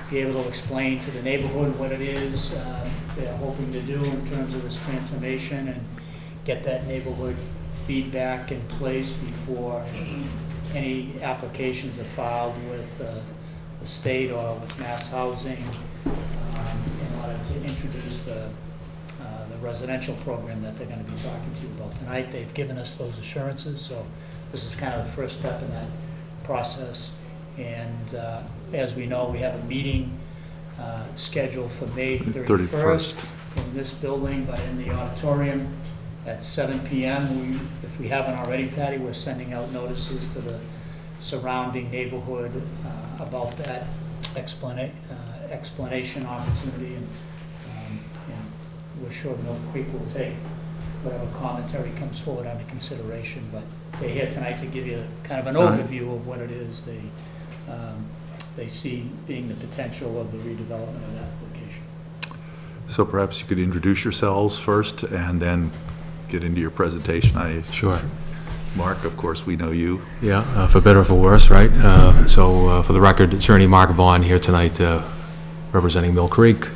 be able to explain to the neighborhood what it is they're hoping to do in terms of this transformation and get that neighborhood feedback in place before any applications are filed with the state or with Mass Housing in order to introduce the residential program that they're going to be talking to you about tonight. They've given us those assurances, so this is kind of the first step in that process. And as we know, we have a meeting scheduled for May 31st in this building, but in the auditorium at 7 p.m. If we haven't already, Patty, we're sending out notices to the surrounding neighborhood about that explanation opportunity, and we're sure Mill Creek will take whatever commentary comes forward under consideration. But they're here tonight to give you kind of an overview of what it is they see being the potential of the redevelopment of that location. So perhaps you could introduce yourselves first and then get into your presentation. Sure. Mark, of course, we know you. Yeah, for better or for worse, right? For the record, Attorney Mark Vaughn here tonight representing Mill Creek.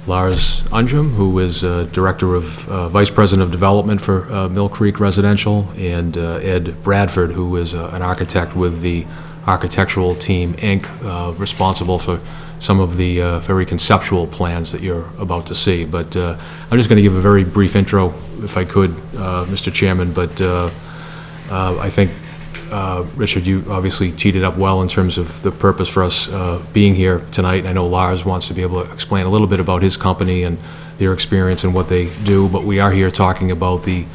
Lars Unjum, who is Director of Vice President of Development for Mill Creek Residential, and Ed Bradford, who is an architect with the Architectural Team, Inc., responsible for some of the very conceptual plans that you're about to see. But I'm just going to give a very brief intro, if I could, Mr. Chairman, but I think, Richard, you obviously teed it up well in terms of the purpose for us being here tonight. I know Lars wants to be able to explain a little bit about his company and their experience and what they do, but we are here talking about the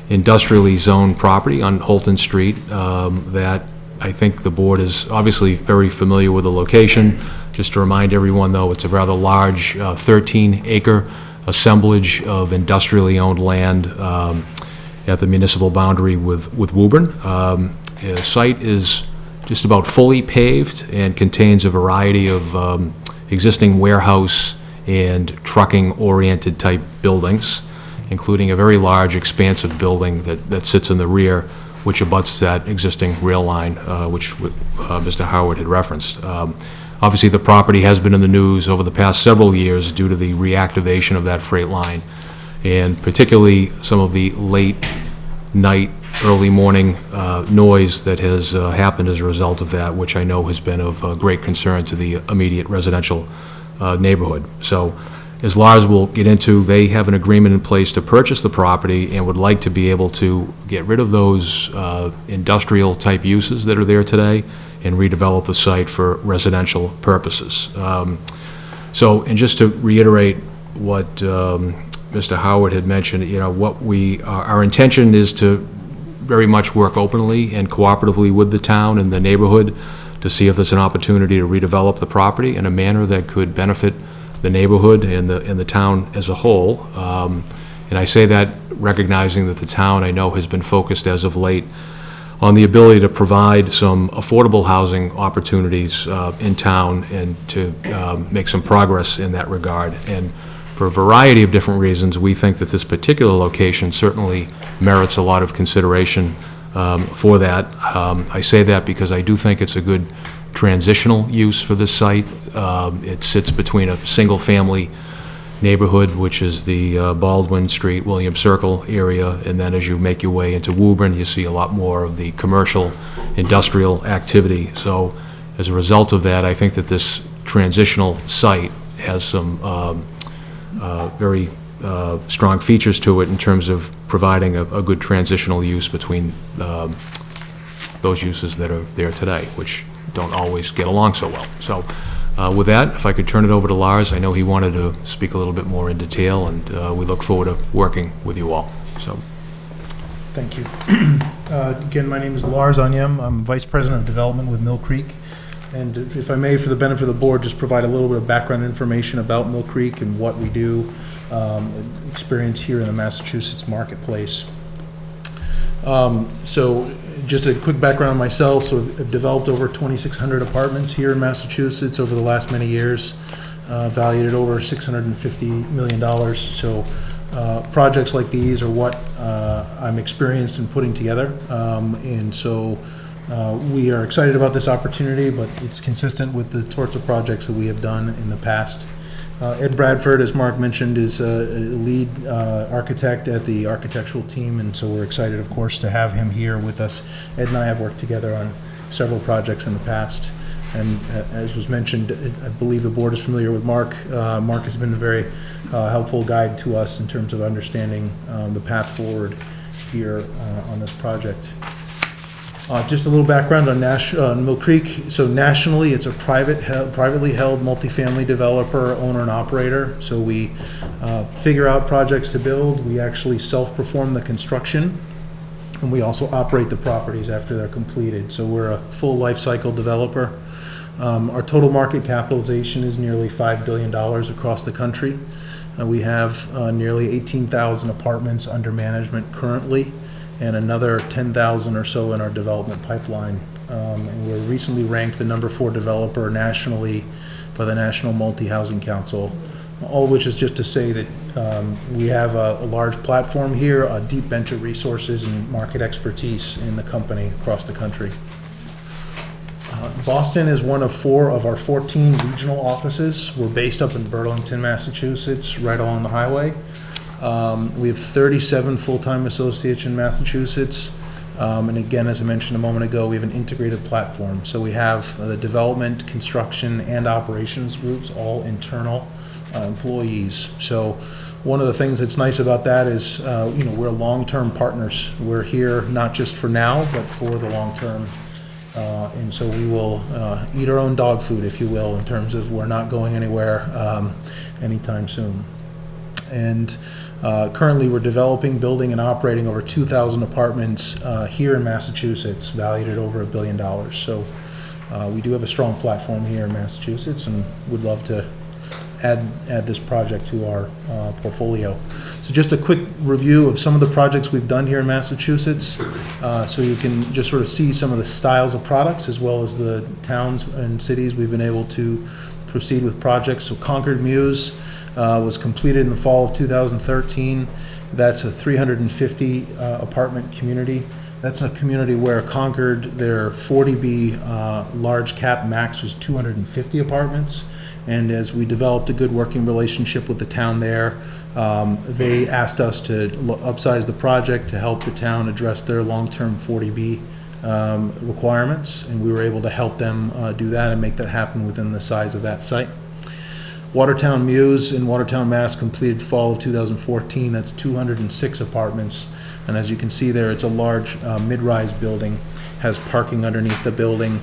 industrially zoned property on Holton Street that I think the board is obviously very familiar with the location. Just to remind everyone, though, it's a rather large 13-acre assemblage of industrially owned land at the municipal boundary with Woburn. The site is just about fully paved and contains a variety of existing warehouse and trucking-oriented type buildings, including a very large, expansive building that sits in the rear, which abuts that existing rail line, which Mr. Howard had referenced. Obviously, the property has been in the news over the past several years due to the reactivation of that freight line, and particularly some of the late night, early morning noise that has happened as a result of that, which I know has been of great concern to the immediate residential neighborhood. So, as Lars will get into, they have an agreement in place to purchase the property and would like to be able to get rid of those industrial type uses that are there today and redevelop the site for residential purposes. And just to reiterate what Mr. Howard had mentioned, our intention is to very much work openly and cooperatively with the town and the neighborhood to see if there's an opportunity to redevelop the property in a manner that could benefit the neighborhood and the town as a whole. And I say that recognizing that the town, I know, has been focused as of late on the ability to provide some affordable housing opportunities in town and to make some progress in that regard. And for a variety of different reasons, we think that this particular location certainly merits a lot of consideration for that. I say that because I do think it's a good transitional use for this site. It sits between a single-family neighborhood, which is the Baldwin Street, William Circle area, and then as you make your way into Woburn, you see a lot more of the commercial, industrial activity. So as a result of that, I think that this transitional site has some very strong features to it in terms of providing a good transitional use between those uses that are there today, which don't always get along so well. So with that, if I could turn it over to Lars, I know he wanted to speak a little bit more in detail, and we look forward to working with you all. So, thank you. Again, my name is Lars Unyem. I'm Vice President of Development with Mill Creek. And if I may, for the benefit of the board, just provide a little bit of background information about Mill Creek and what we do, experience here in the Massachusetts marketplace. So just a quick background on myself. So I've developed over 2,600 apartments here in Massachusetts over the last many years, valued at over $650 million. So projects like these are what I'm experienced in putting together. And so we are excited about this opportunity, but it's consistent with the sorts of projects that we have done in the past. Ed Bradford, as Mark mentioned, is a lead architect at the architectural team, and so we're excited, of course, to have him here with us. Ed and I have worked together on several projects in the past, and as was mentioned, I believe the board is familiar with Mark. Mark has been a very helpful guide to us in terms of understanding the path forward here on this project. Just a little background on Mill Creek. So nationally, it's a privately held multifamily developer, owner, and operator. So we figure out projects to build. We actually self-perform the construction, and we also operate the properties after they're completed. So we're a full life cycle developer. Our total market capitalization is nearly $5 billion across the country. We have nearly 18,000 apartments under management currently, and another 10,000 or so in our development pipeline. And we're recently ranked the #4 developer nationally by the National Multi-Housing Council, all of which is just to say that we have a large platform here, deep venture resources and market expertise in the company across the country. Boston is one of 4 of our 14 regional offices. We're based up in Burlington, Massachusetts, right along the highway. We have 37 full-time associates in Massachusetts. And again, as I mentioned a moment ago, we have an integrated platform. So we have the development, construction, and operations groups, all internal employees. So one of the things that's nice about that is, we're long-term partners. We're here not just for now, but for the long term. And so we will eat our own dog food, if you will, in terms of we're not going anywhere anytime soon. And currently, we're developing, building, and operating over 2,000 apartments here in Massachusetts, valued at over $1 billion. So we do have a strong platform here in Massachusetts, and would love to add this project to our portfolio. So just a quick review of some of the projects we've done here in Massachusetts, so you can just sort of see some of the styles of products as well as the towns and cities we've been able to proceed with projects. So Concord Muse was completed in the fall of 2013. That's a 350 apartment community. That's a community where Concord, their 40B large cap max was 250 apartments. And as we developed a good working relationship with the town there, they asked us to upsize the project to help the town address their long-term 40B requirements. And we were able to help them do that and make that happen within the size of that site. Watertown Muse in Watertown, Mass. Completed fall of 2014. That's 206 apartments. And as you can see there, it's a large mid-rise building, has parking underneath the building,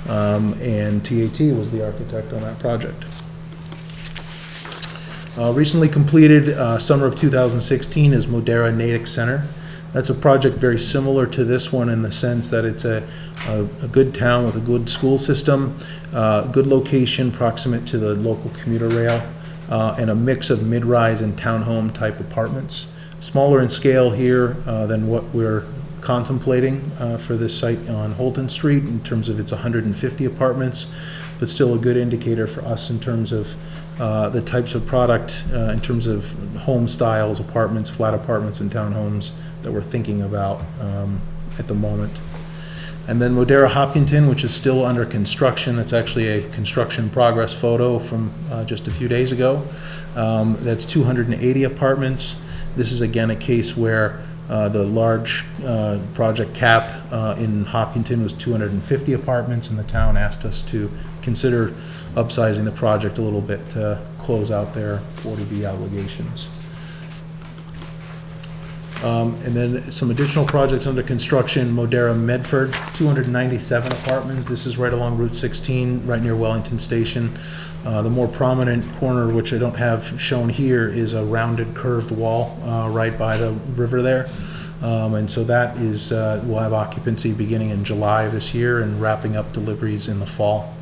and TAT was the architect on that project. Recently completed, summer of 2016, is Modera Natick Center. That's a project very similar to this one in the sense that it's a good town with a good school system, good location, proximate to the local commuter rail, and a mix of mid-rise and townhome type apartments. Smaller in scale here than what we're contemplating for this site on Holton Street in terms of its 150 apartments, but still a good indicator for us in terms of the types of product, in terms of home styles, apartments, flat apartments, and townhomes that we're thinking about at the moment. And then Modera Hopkinton, which is still under construction. That's actually a construction progress photo from just a few days ago. That's 280 apartments. This is again a case where the large project cap in Hopkinton was 250 apartments, and the town asked us to consider upsizing the project a little bit to close out their 40B obligations. And then some additional projects under construction, Modera Medford, 297 apartments. This is right along Route 16, right near Wellington Station. The more prominent corner, which I don't have shown here, is a rounded curved wall right by the river there. And so that is, we'll have occupancy beginning in July of this year and wrapping up deliveries in the fall.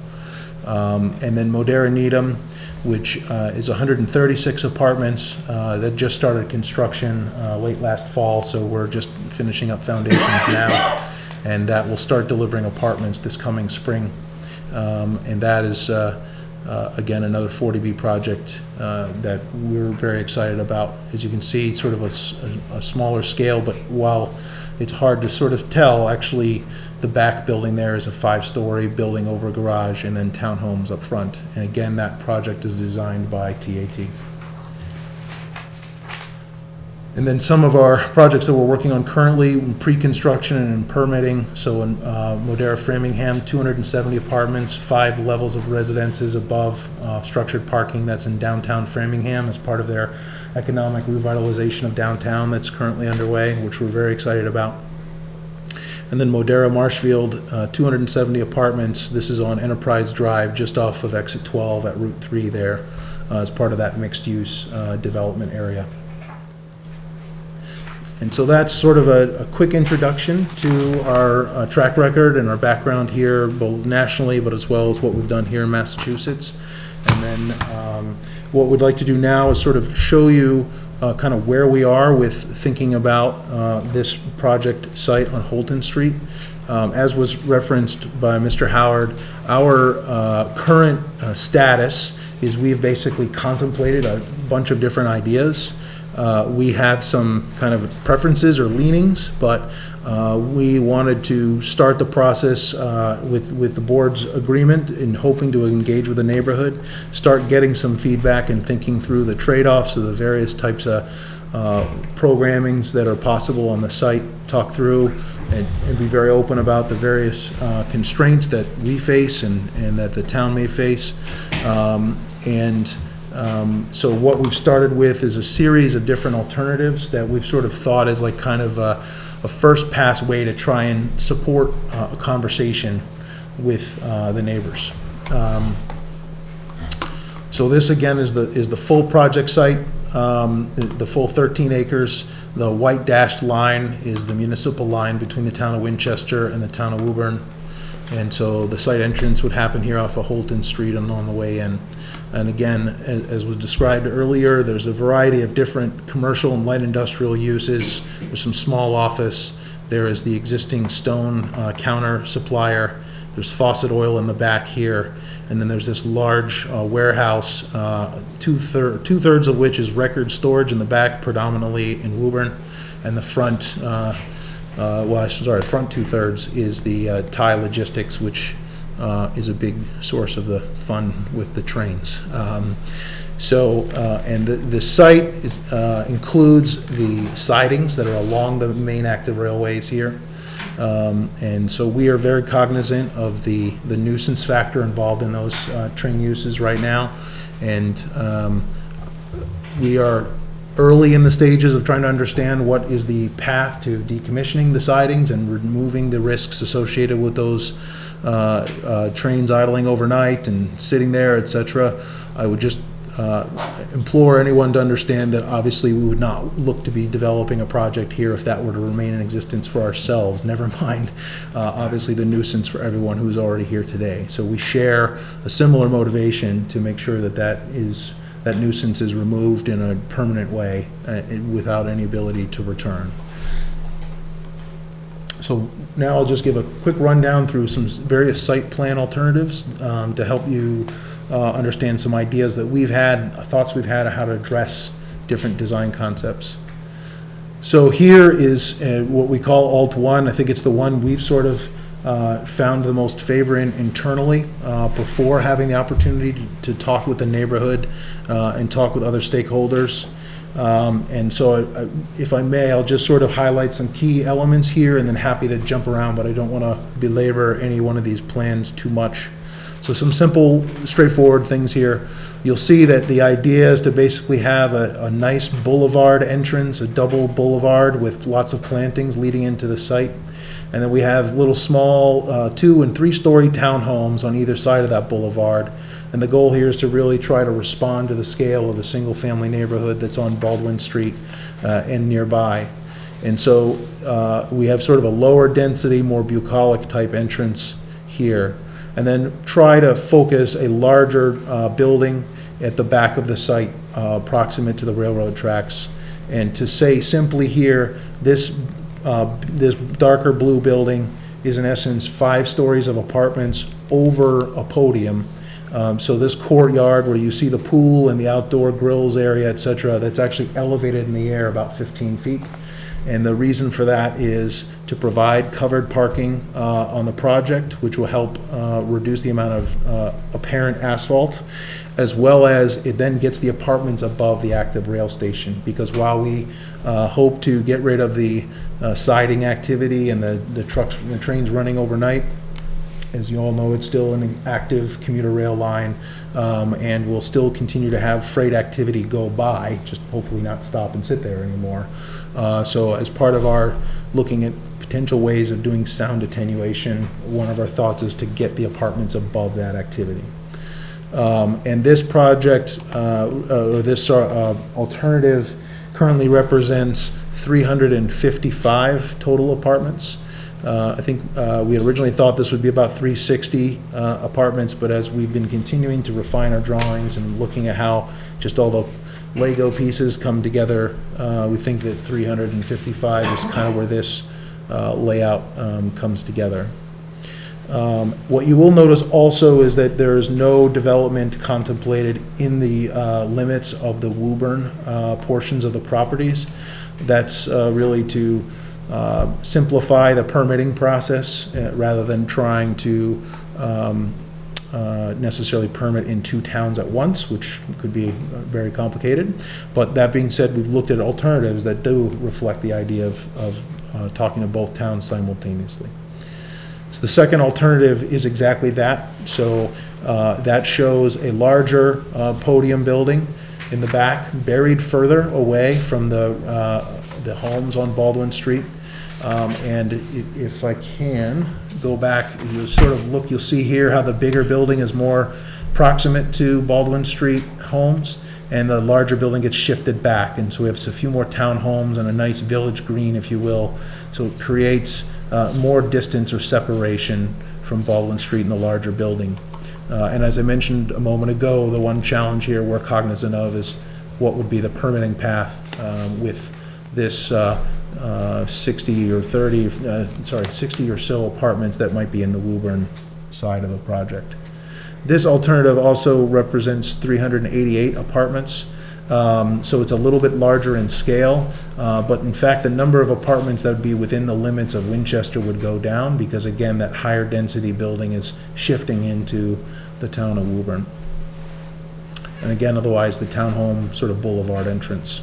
And then Modera Needham, which is 136 apartments that just started construction late last fall, so we're just finishing up foundations now, and that will start delivering apartments this coming spring. And that is, again, another 40B project that we're very excited about. As you can see, sort of a smaller scale, but while it's hard to sort of tell. Actually, the back building there is a 5-story building over a garage and then townhomes up front. And again, that project is designed by TAT. And then some of our projects that we're working on currently, pre-construction and in permitting. So in Modera Framingham, 270 apartments, 5 levels of residences above structured parking. That's in downtown Framingham as part of their economic revitalization of downtown that's currently underway, which we're very excited about. And then Modera Marshfield, 270 apartments. This is on Enterprise Drive, just off of exit 12 at Route 3 there, as part of that mixed-use development area. And so that's sort of a quick introduction to our track record and our background here, both nationally, but as well as what we've done here in Massachusetts. And then what we'd like to do now is sort of show you kind of where we are with thinking about this project site on Holton Street. As was referenced by Mr. Howard, our current status is we've basically contemplated a bunch of different ideas. We have some kind of preferences or leanings, but we wanted to start the process with the board's agreement in hoping to engage with the neighborhood, start getting some feedback and thinking through the trade-offs of the various types of programmings that are possible on the site, talk through and be very open about the various constraints that we face and that the town may face. So what we've started with is a series of different alternatives that we've sort of thought as like kind of a first pass way to try and support a conversation with the neighbors. So this again is the full project site, the full 13 acres. The white dashed line is the municipal line between the town of Winchester and the town of Woburn. And so the site entrance would happen here off of Holton Street and on the way in. And again, as was described earlier, there's a variety of different commercial and light industrial uses. There's some small office. There is the existing stone counter supplier. There's faucet oil in the back here. And then there's this large warehouse, two-thirds of which is record storage in the back, predominantly in Woburn. And the front, front two-thirds is the Thai Logistics, which is a big source of the fun with the trains. And the site includes the sidings that are along the main active railways here. And so we are very cognizant of the nuisance factor involved in those train uses right now. And we are early in the stages of trying to understand what is the path to decommissioning the sidings and removing the risks associated with those trains idling overnight and sitting there, etc. I would just implore anyone to understand that obviously we would not look to be developing a project here if that were to remain in existence for ourselves, never mind obviously the nuisance for everyone who's already here today. So we share a similar motivation to make sure that that nuisance is removed in a permanent way without any ability to return. So now I'll just give a quick rundown through some various site plan alternatives to help you understand some ideas that we've had, thoughts we've had on how to address different design concepts. So here is what we call Alt 1. I think it's the one we've sort of found the most favor in internally before having the opportunity to talk with the neighborhood and talk with other stakeholders. And so if I may, I'll just sort of highlight some key elements here and then happy to jump around, but I don't want to belabor any one of these plans too much. So some simple, straightforward things here. You'll see that the idea is to basically have a nice boulevard entrance, a double boulevard with lots of plantings leading into the site. And then we have little small 2- and 3-story townhomes on either side of that boulevard. And the goal here is to really try to respond to the scale of the single-family neighborhood that's on Baldwin Street and nearby. And so we have sort of a lower density, more bucolic type entrance here. And then try to focus a larger building at the back of the site, proximate to the railroad tracks. And to say simply here, this darker blue building is in essence 5 stories of apartments over a podium. So this courtyard where you see the pool and the outdoor grills area, etc., that's actually elevated in the air about 15 feet. And the reason for that is to provide covered parking on the project, which will help reduce the amount of apparent asphalt, as well as it then gets the apartments above the active rail station. Because while we hope to get rid of the siding activity and the trucks and the trains running overnight, as you all know, it's still an active commuter rail line, and we'll still continue to have freight activity go by, just hopefully not stop and sit there anymore. So as part of our looking at potential ways of doing sound attenuation, one of our thoughts is to get the apartments above that activity. And this project, or this alternative, currently represents 355 total apartments. I think we had originally thought this would be about 360 apartments, but as we've been continuing to refine our drawings and looking at how just all the Lego pieces come together, we think that 355 is kind of where this layout comes together. What you will notice also is that there is no development contemplated in the limits of the Woburn portions of the properties. That's really to simplify the permitting process rather than trying to necessarily permit in two towns at once, which could be very complicated. But that being said, we've looked at alternatives that do reflect the idea of talking to both towns simultaneously. So the second alternative is exactly that. So that shows a larger podium building in the back, buried further away from the homes on Baldwin Street. And if I can go back, you sort of look, you'll see here how the bigger building is more proximate to Baldwin Street homes, and the larger building gets shifted back. And so we have a few more townhomes and a nice village green, if you will. So it creates more distance or separation from Baldwin Street in the larger building. And as I mentioned a moment ago, the one challenge here we're cognizant of is what would be the permitting path with this 60 or so apartments that might be in the Woburn side of the project. This alternative also represents 388 apartments, so it's a little bit larger in scale, but in fact the number of apartments that would be within the limits of Winchester would go down because again that higher density building is shifting into the town of Woburn. And again, otherwise the townhome sort of boulevard entrance.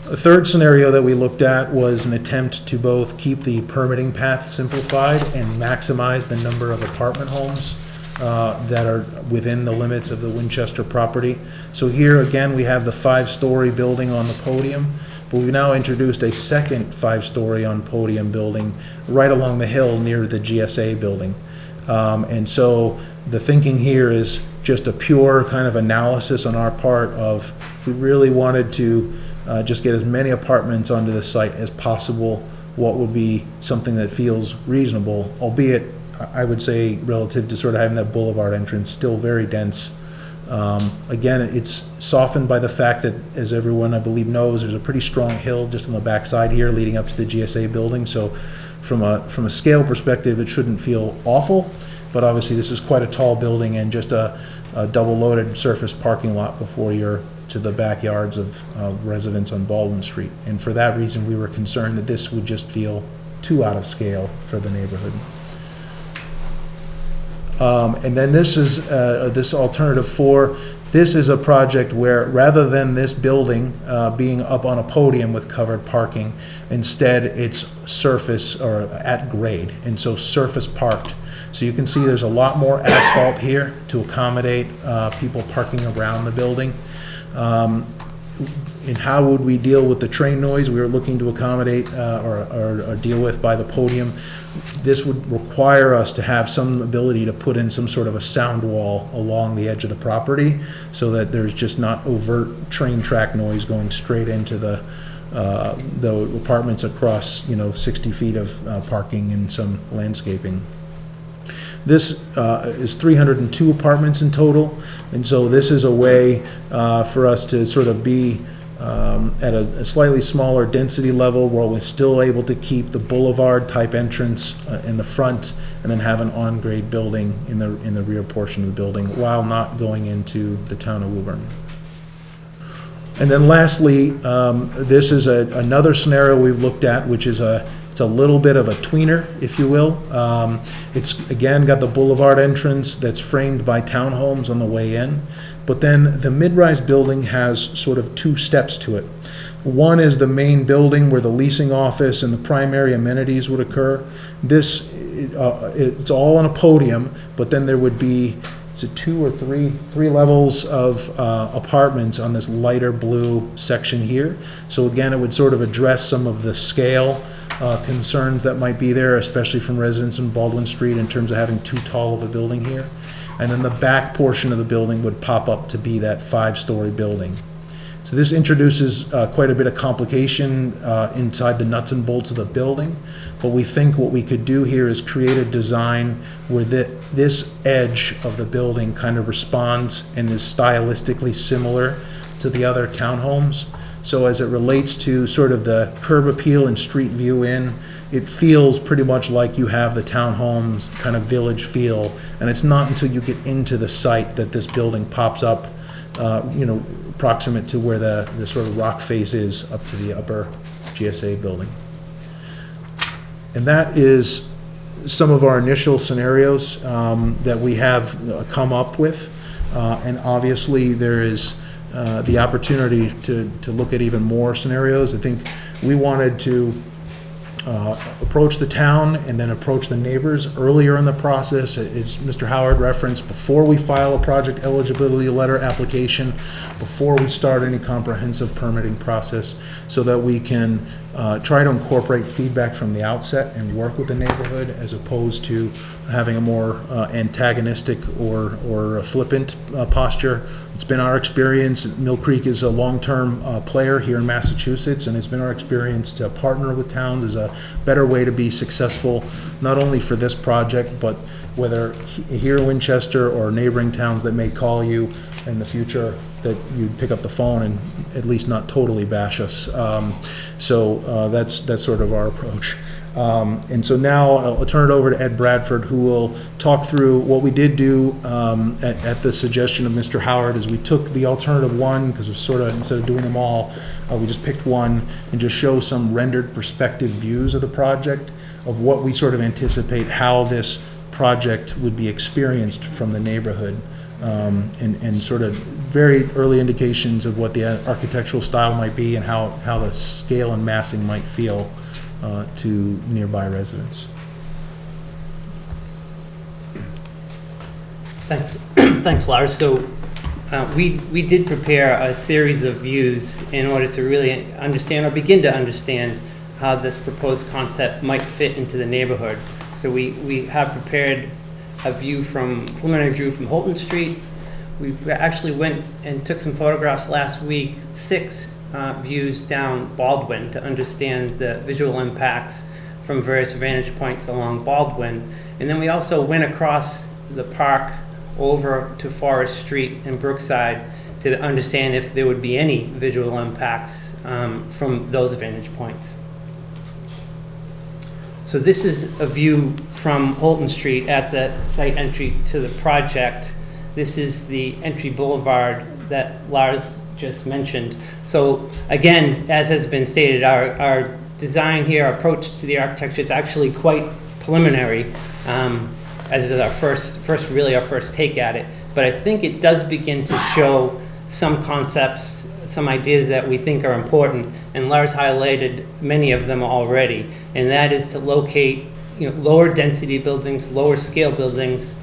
A third scenario that we looked at was an attempt to both keep the permitting path simplified and maximize the number of apartment homes that are within the limits of the Winchester property. So here again we have the 5-story building on the podium, but we've now introduced a second 5-story on podium building right along the hill near the GSA building. And so the thinking here is just a pure kind of analysis on our part of if we really wanted to just get as many apartments onto the site as possible, what would be something that feels reasonable, albeit I would say relative to sort of having that boulevard entrance, still very dense. Again, it's softened by the fact that, as everyone I believe knows, there's a pretty strong hill just on the backside here leading up to the GSA building. So from a scale perspective, it shouldn't feel awful, but obviously this is quite a tall building and just a double loaded surface parking lot before you're to the backyards of residents on Baldwin Street. And for that reason, we were concerned that this would just feel too out of scale for the neighborhood. And then this is this alternative 4. This is a project where rather than this building being up on a podium with covered parking, instead it's surface or at grade, and so surface parked. So you can see there's a lot more asphalt here to accommodate people parking around the building. And how would we deal with the train noise we were looking to accommodate or deal with by the podium? This would require us to have some ability to put in some sort of a sound wall along the edge of the property so that there's just not overt train track noise going straight into the apartments across 60 feet of parking and some landscaping. This is 302 apartments in total, and so this is a way for us to sort of be at a slightly smaller density level where we're still able to keep the boulevard type entrance in the front and then have an on-grade building in the rear portion of the building while not going into the town of Woburn. And then lastly, this is another scenario we've looked at, which is it's a little bit of a tweener, if you will. It's, again, got the boulevard entrance that's framed by townhomes on the way in. But then the mid-rise building has sort of two steps to it. One is the main building where the leasing office and the primary amenities would occur. This, it's all on a podium, but then there would be, is it two or three levels of apartments on this lighter blue section here. So again, it would sort of address some of the scale concerns that might be there, especially from residents in Baldwin Street in terms of having too tall of a building here. And then the back portion of the building would pop up to be that 5-story building. So this introduces quite a bit of complication inside the nuts and bolts of the building, but we think what we could do here is create a design where this edge of the building kind of responds and is stylistically similar to the other townhomes. So as it relates to sort of the curb appeal and street view in, it feels pretty much like you have the townhomes kind of village feel, and it's not until you get into the site that this building pops up, proximate to where the sort of rock face is up to the upper GSA building. And that is some of our initial scenarios that we have come up with. And obviously there is the opportunity to look at even more scenarios. I think we wanted to approach the town and then approach the neighbors earlier in the process. As Mr. Howard referenced, before we file a project eligibility letter application, before we start any comprehensive permitting process, so that we can try to incorporate feedback from the outset and work with the neighborhood as opposed to having a more antagonistic or flippant posture. It's been our experience, Mill Creek is a long-term player here in Massachusetts, and it's been our experience to partner with towns is a better way to be successful, not only for this project, but whether here in Winchester or neighboring towns that may call you in the future, that you'd pick up the phone and at least not totally bash us. So that's sort of our approach. And so now I'll turn it over to Ed Bradford, who will talk through what we did do at the suggestion of Mr. Howard. Is we took the alternative one, because it's sort of, instead of doing them all, we just picked one and just show some rendered perspective views of the project, of what we sort of anticipate how this project would be experienced from the neighborhood, and sort of very early indications of what the architectural style might be and how the scale and massing might feel to nearby residents. Thanks, thanks, Lars. So we did prepare a series of views in order to really understand or begin to understand how this proposed concept might fit into the neighborhood. So we have prepared a preliminary view from Holton Street. We actually went and took some photographs last week, 6 views down Baldwin, to understand the visual impacts from various vantage points along Baldwin. And then we also went across the park over to Forest Street and Brookside to understand if there would be any visual impacts from those vantage points. So this is a view from Holton Street at the site entry to the project. This is the entry boulevard that Lars just mentioned. So again, as has been stated, our design here, our approach to the architecture, it's actually quite preliminary, as is our first take at it. But I think it does begin to show some concepts, some ideas that we think are important, and Lars highlighted many of them already, and that is to locate lower density buildings, lower scale buildings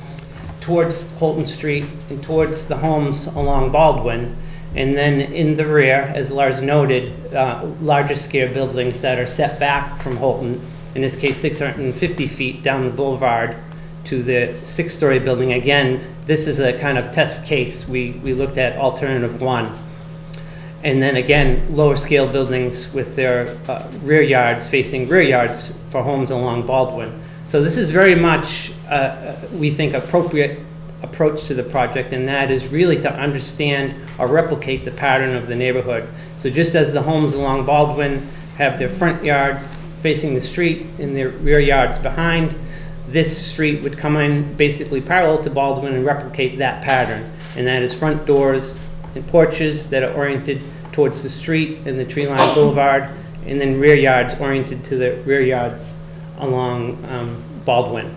towards Holton Street and towards the homes along Baldwin. And then in the rear, as Lars noted, larger scale buildings that are set back from Holton, in this case 650 feet down the boulevard to the 6-story building. Again, this is a kind of test case. We looked at alternative 1. And then again, lower scale buildings with their rear yards facing rear yards for homes along Baldwin. So this is very much, we think, appropriate approach to the project, and that is really to understand or replicate the pattern of the neighborhood. So just as the homes along Baldwin have their front yards facing the street and their rear yards behind, this street would come in basically parallel to Baldwin and replicate that pattern. And that is front doors and porches that are oriented towards the street and the tree line boulevard, and then rear yards oriented to the rear yards along Baldwin.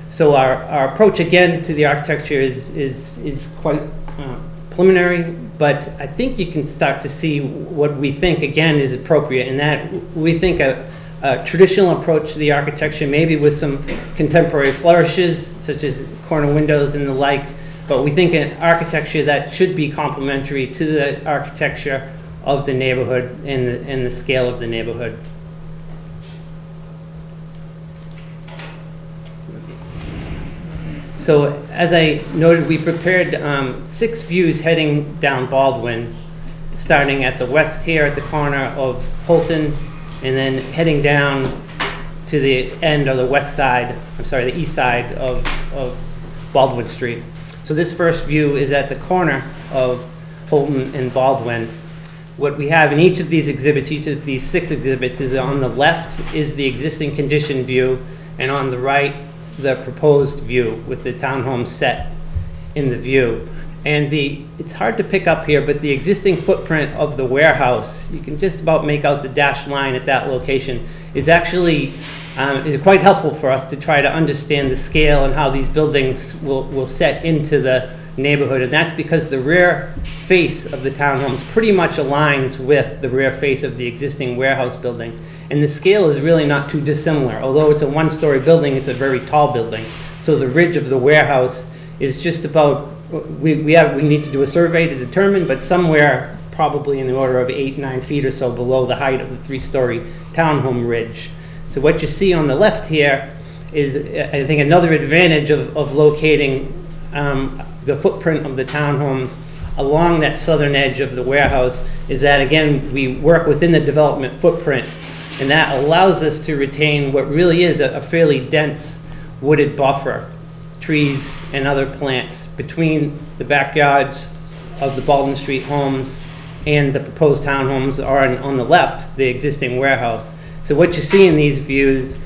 So our approach again to the architecture is quite preliminary, but I think you can start to see what we think again is appropriate, and that we think a traditional approach to the architecture, maybe with some contemporary flourishes such as corner windows and the like, but we think an architecture that should be complementary to the architecture of the neighborhood and the scale of the neighborhood. So as I noted, we prepared 6 views heading down Baldwin, starting at the west here at the corner of Holton, and then heading down to the end of the west side, the east side of Baldwin Street. So this first view is at the corner of Holton and Baldwin. What we have in each of these exhibits, each of these 6 exhibits, is on the left is the existing condition view, and on the right, the proposed view with the townhome set in the view. And it's hard to pick up here, but the existing footprint of the warehouse, you can just about make out the dashed line at that location, is actually is quite helpful for us to try to understand the scale and how these buildings will set into the neighborhood. And that's because the rear face of the townhomes pretty much aligns with the rear face of the existing warehouse building. And the scale is really not too dissimilar. Although it's a 1-story building, it's a very tall building. So the ridge of the warehouse is just about, we need to do a survey to determine, but somewhere probably in the order of 8-9 feet or so below the height of the 3-story townhome ridge. So what you see on the left here is, I think, another advantage of locating the footprint of the townhomes along that southern edge of the warehouse is that, again, we work within the development footprint, and that allows us to retain what really is a fairly dense wooded buffer, trees and other plants between the backyards of the Baldwin Street homes and the proposed townhomes are on the left, the existing warehouse. So what you see in these views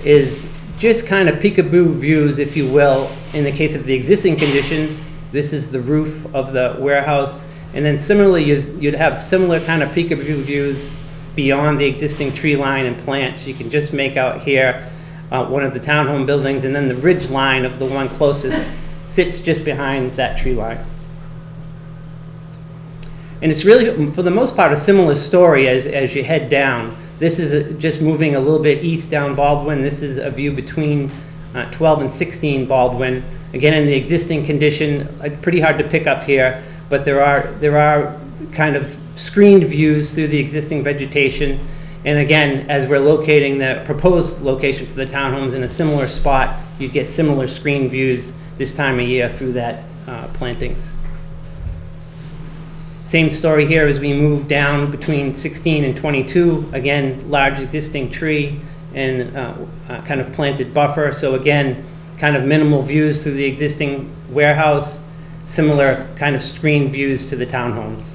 is just kind of peekaboo views, if you will. In the case of the existing condition, this is the roof of the warehouse. And then similarly, you'd have similar kind of peekaboo views beyond the existing tree line and plants. You can just make out here one of the townhome buildings, and then the ridge line of the one closest sits just behind that tree line. And it's really, for the most part, a similar story as you head down. This is just moving a little bit east down Baldwin. This is a view between 12 and 16 Baldwin. Again, in the existing condition, pretty hard to pick up here, but there are kind of screened views through the existing vegetation. And again, as we're locating the proposed location for the townhomes in a similar spot, you get similar screen views this time of year through that plantings. Same story here as we move down between 16 and 22. Again, large existing tree and kind of planted buffer. So again, kind of minimal views through the existing warehouse, similar kind of screen views to the townhomes.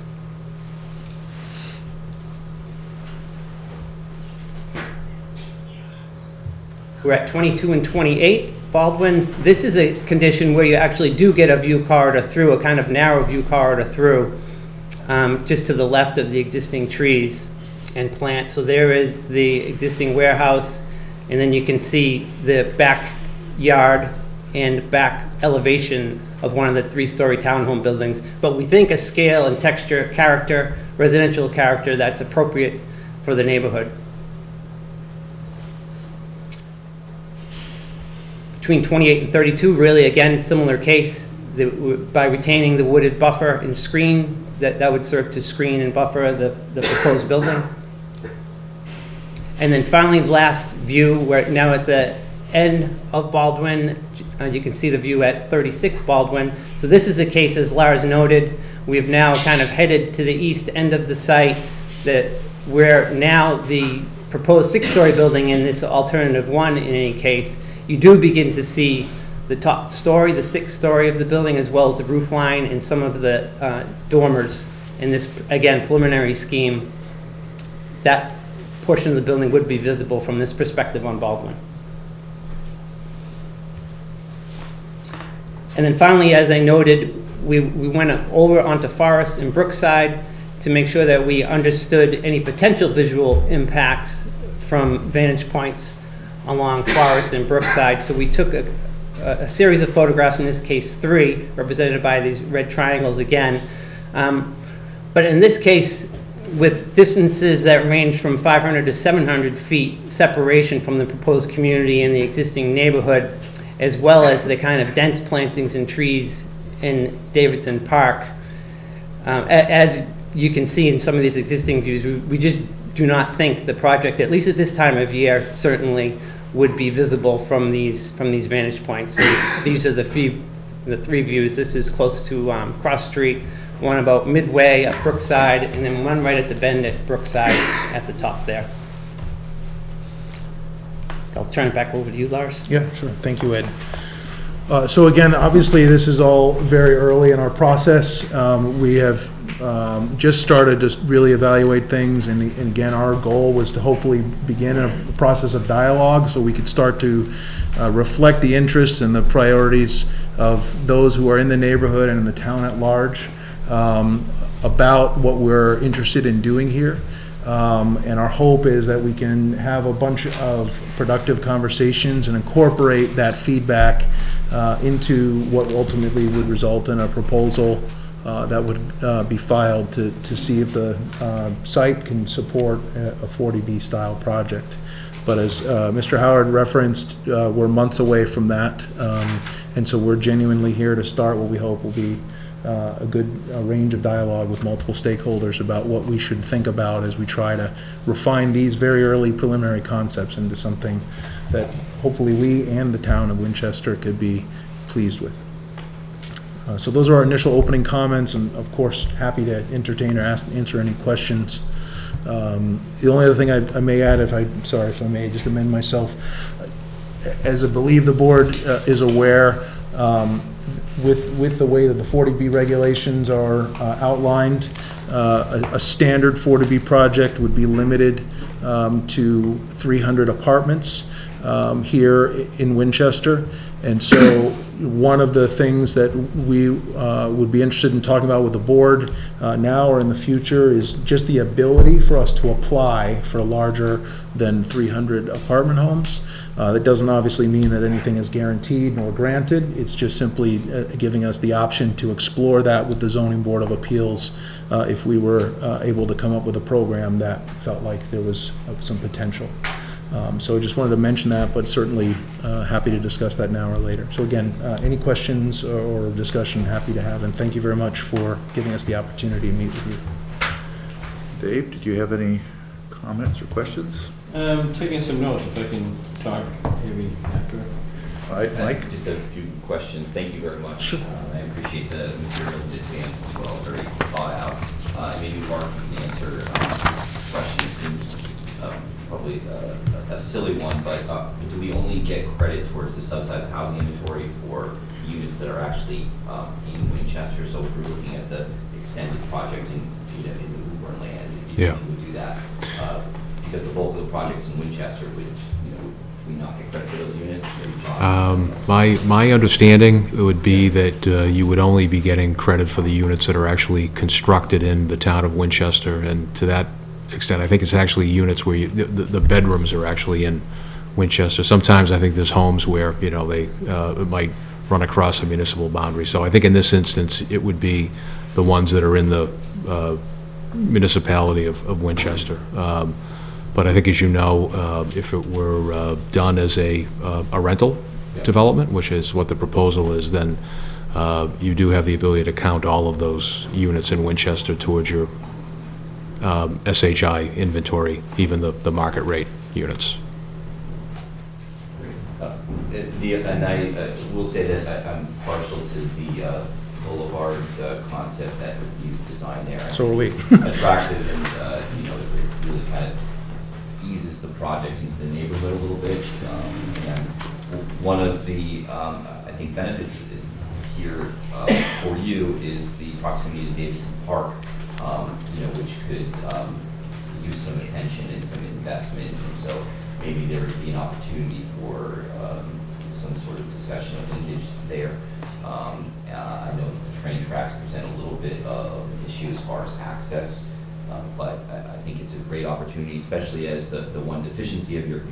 We're at 22 and 28 Baldwin. This is a condition where you actually do get a view corridor through, a kind of narrow view corridor through, just to the left of the existing trees and plants. So there is the existing warehouse, and then you can see the backyard and back elevation of one of the 3-story townhome buildings. But we think a scale and texture character, residential character, that's appropriate for the neighborhood. Between 28 and 32, really, again, similar case. By retaining the wooded buffer and screen, that would serve to screen and buffer the proposed building. And then finally, the last view, we're now at the end of Baldwin. You can see the view at 36 Baldwin. So this is a case, as Lars noted, we've now kind of headed to the east end of the site, where now the proposed 6-story building in this alternative one, in any case, you do begin to see the top story, the 6th story of the building, as well as the roof line and some of the dormers in this, again, preliminary scheme. That portion of the building would be visible from this perspective on Baldwin. And then finally, as I noted, we went over onto Forest and Brookside. to make sure that we understood any potential visual impacts from vantage points along Forest and Brookside. So we took a series of photographs, in this case 3, represented by these red triangles again. But in this case, with distances that range from 500 to 700 feet separation from the proposed community and the existing neighborhood, as well as the kind of dense plantings and trees in Davidson Park. As you can see in some of these existing views, we just do not think the project, at least at this time of year, certainly would be visible from these vantage points. So these are the 3 views. This is close to Cross Street, one about midway at Brookside, and then one right at the bend at Brookside at the top there. I'll turn it back over to you, Lars. Yeah, sure. Thank you, Ed. So again, obviously, this is all very early in our process. We have just started to really evaluate things, and again, our goal was to hopefully begin a process of dialogue so we could start to reflect the interests and the priorities of those who are in the neighborhood and in the town at large about what we're interested in doing here. And our hope is that we can have a bunch of productive conversations and incorporate that feedback into what ultimately would result in a proposal that would be filed to see if the site can support a 40B style project. But as Mr. Howard referenced, we're months away from that, and so we're genuinely here to start what we hope will be a good range of dialogue with multiple stakeholders about what we should think about as we try to refine these very early preliminary concepts into something that hopefully we and the town of Winchester could be pleased with. So those are our initial opening comments, and of course happy to entertain or answer any questions. The only other thing I may add, if I may just amend myself, as I believe the board is aware, with the way that the 40B regulations are outlined, a standard 40B project would be limited to 300 apartments here in Winchester. And so one of the things that we would be interested in talking about with the board now or in the future is just the ability for us to apply for larger than 300 apartment homes. That doesn't obviously mean that anything is guaranteed nor granted. It's just simply giving us the option to explore that with the Zoning Board of Appeals if we were able to come up with a program that felt like there was some potential. So I just wanted to mention that, but certainly happy to discuss that now or later. So again, any questions or discussion, happy to have, and thank you very much for giving us the opportunity to meet with you. Dave, did you have any comments or questions? Taking some notes, if I can talk maybe after. All right, Mike? Just a few questions. Thank you very much. Sure. I appreciate the materials in advance as well, very thought out. Maybe Mark can answer this question. It seems probably a silly one, but do we only get credit towards the subsidized housing inventory for units that are actually in Winchester? So if we're looking at the extended project in the Woburn land, Yeah. we would do that because the bulk of the projects in Winchester would, we not get credit for those units? Maybe John? My understanding would be that you would only be getting credit for the units that are actually constructed in the town of Winchester, and to that extent, I think it's actually units where the bedrooms are actually in Winchester. Sometimes I think there's homes where, they it might run across a municipal boundary. So I think in this instance, it would be the ones that are in the municipality of Winchester. But I think, as you know, if it were done as a rental development, which is what the proposal is, then you do have the ability to count all of those units in Winchester towards your SHI inventory, even the market rate units. And I will say that I'm partial to the boulevard concept that you designed there. So are we. Attractive and, it really kind of eases the project into the neighborhood a little bit. And one of the, I think, benefits here for you is the proximity to Davidson Park, which could use some attention and some investment. And so maybe there would be an opportunity for some sort of discussion of linkage there. I know that the train tracks present a little bit of an issue as far as access, but I think it's a great opportunity, especially as the one deficiency of your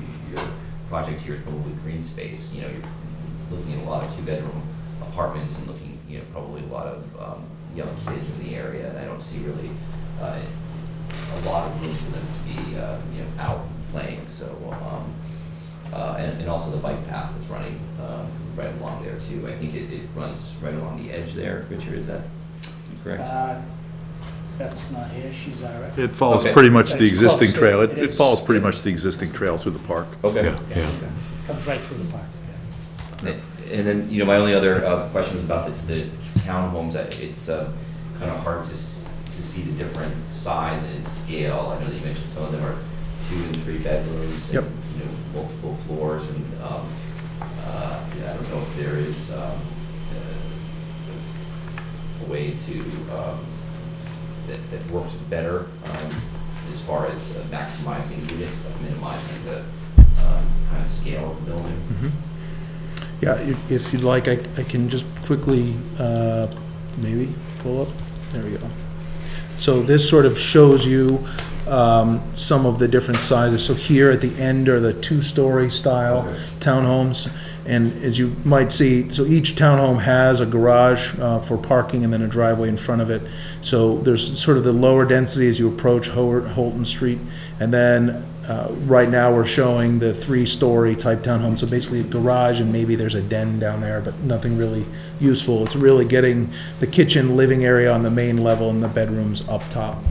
project here is probably green space. You know, you're looking at a lot of two-bedroom apartments and looking, you know, probably a lot of young kids in the area, and I don't see really a lot of room for them to be, you know, out playing. So, and also the bike path is running right along there too. I think it runs right along the edge there. Richard, is that correct? That's not here, she's all right. It follows Okay. pretty much the It's existing close. trail. It It is. follows pretty much the existing trail through the park. Okay. Yeah. Comes right through the park. And then, you know, my only other question was about the townhomes. It's kind of hard to see the different size and scale. I know that you mentioned some of them are 2 and 3 bedrooms. Yep. And, you know, multiple floors, and yeah, I don't know if there is a way to that works better as far as maximizing units but minimizing the kind of scale of the building. Yeah, if you'd like, I can just quickly, maybe pull up, there we go. So this sort of shows you some of the different sizes. So here at the end are the 2-story style townhomes. And as you might see, so each townhome has a garage for parking and then a driveway in front of it. So there's sort of the lower density as you approach Holton Street. And then right now we're showing the 3-story type townhome. So basically a garage and maybe there's a den down there, but nothing really useful. It's really getting the kitchen living area on the main level and the bedrooms up top.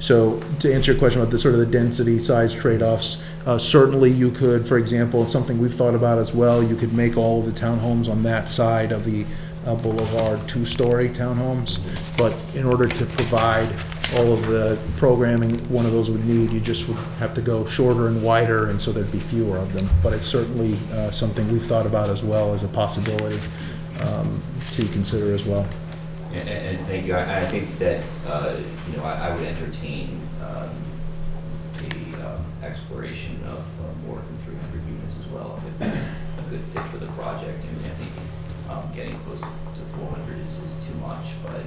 So to answer your question about the sort of the density size trade-offs, certainly you could, for example, it's something we've thought about as well, you could make all of the townhomes on that side of the boulevard 2-story townhomes, but in order to provide all of the programming one of those would need, you just would have to go shorter and wider, and so there'd be fewer of them. But it's certainly something we've thought about as well as a possibility to consider as well. And thank you. I think that, you know, I would entertain the exploration of more than 300 units as well, if it's a good fit for the project. And I think getting close to 400 is too much, but,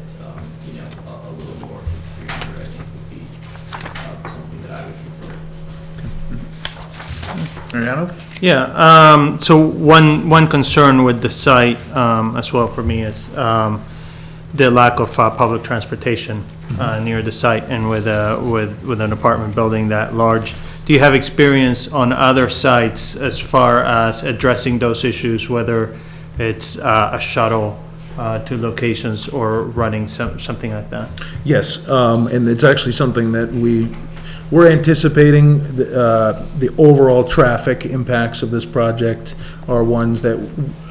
you know, a little more than 300 I think would be something that I would consider. Mariano? Yeah, so one concern with the site as well for me is the lack of public transportation near the site, and with an apartment building that large. Do you have experience on other sites as far as addressing those issues, whether it's a shuttle to locations or running something like that? Yes, and it's actually something that we're anticipating. The overall traffic impacts of this project are ones that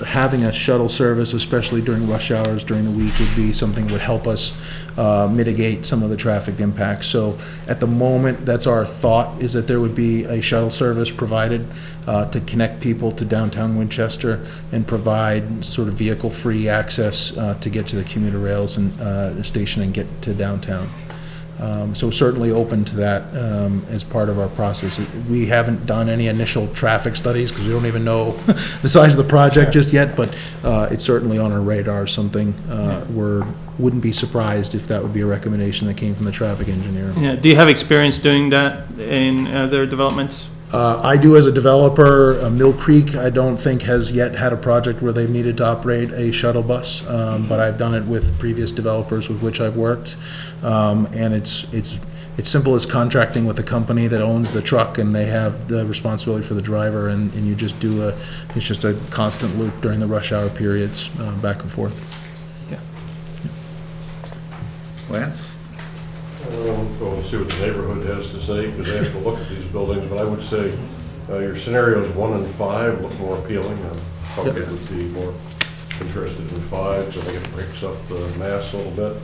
having a shuttle service, especially during rush hours during the week, would be something that would help us mitigate some of the traffic impacts. So at the moment, that's our thought, is that there would be a shuttle service provided to connect people to downtown Winchester and provide sort of vehicle-free access to get to the commuter rails and station and get to downtown. So certainly open to that as part of our process. We haven't done any initial traffic studies because we don't even know the size of the project just yet, but it's certainly on our radar, something wouldn't be surprised if that would be a recommendation that came from the traffic engineer. Yeah. Do you have experience doing that in other developments? I do as a developer. Mill Creek, I don't think has yet had a project where they've needed to operate a shuttle bus, but I've done it with previous developers with which I've worked. And it's simple as contracting with a company that owns the truck, and they have the responsibility for the driver, and you just it's just a constant loop during the rush hour periods, back and forth. Yeah. Lance? We'll see what the neighborhood has to say, because they have to look at these buildings, but I would say your scenarios 1 and 5 look more appealing. I probably would be more interested in 5, because I think it breaks up the mass a little bit.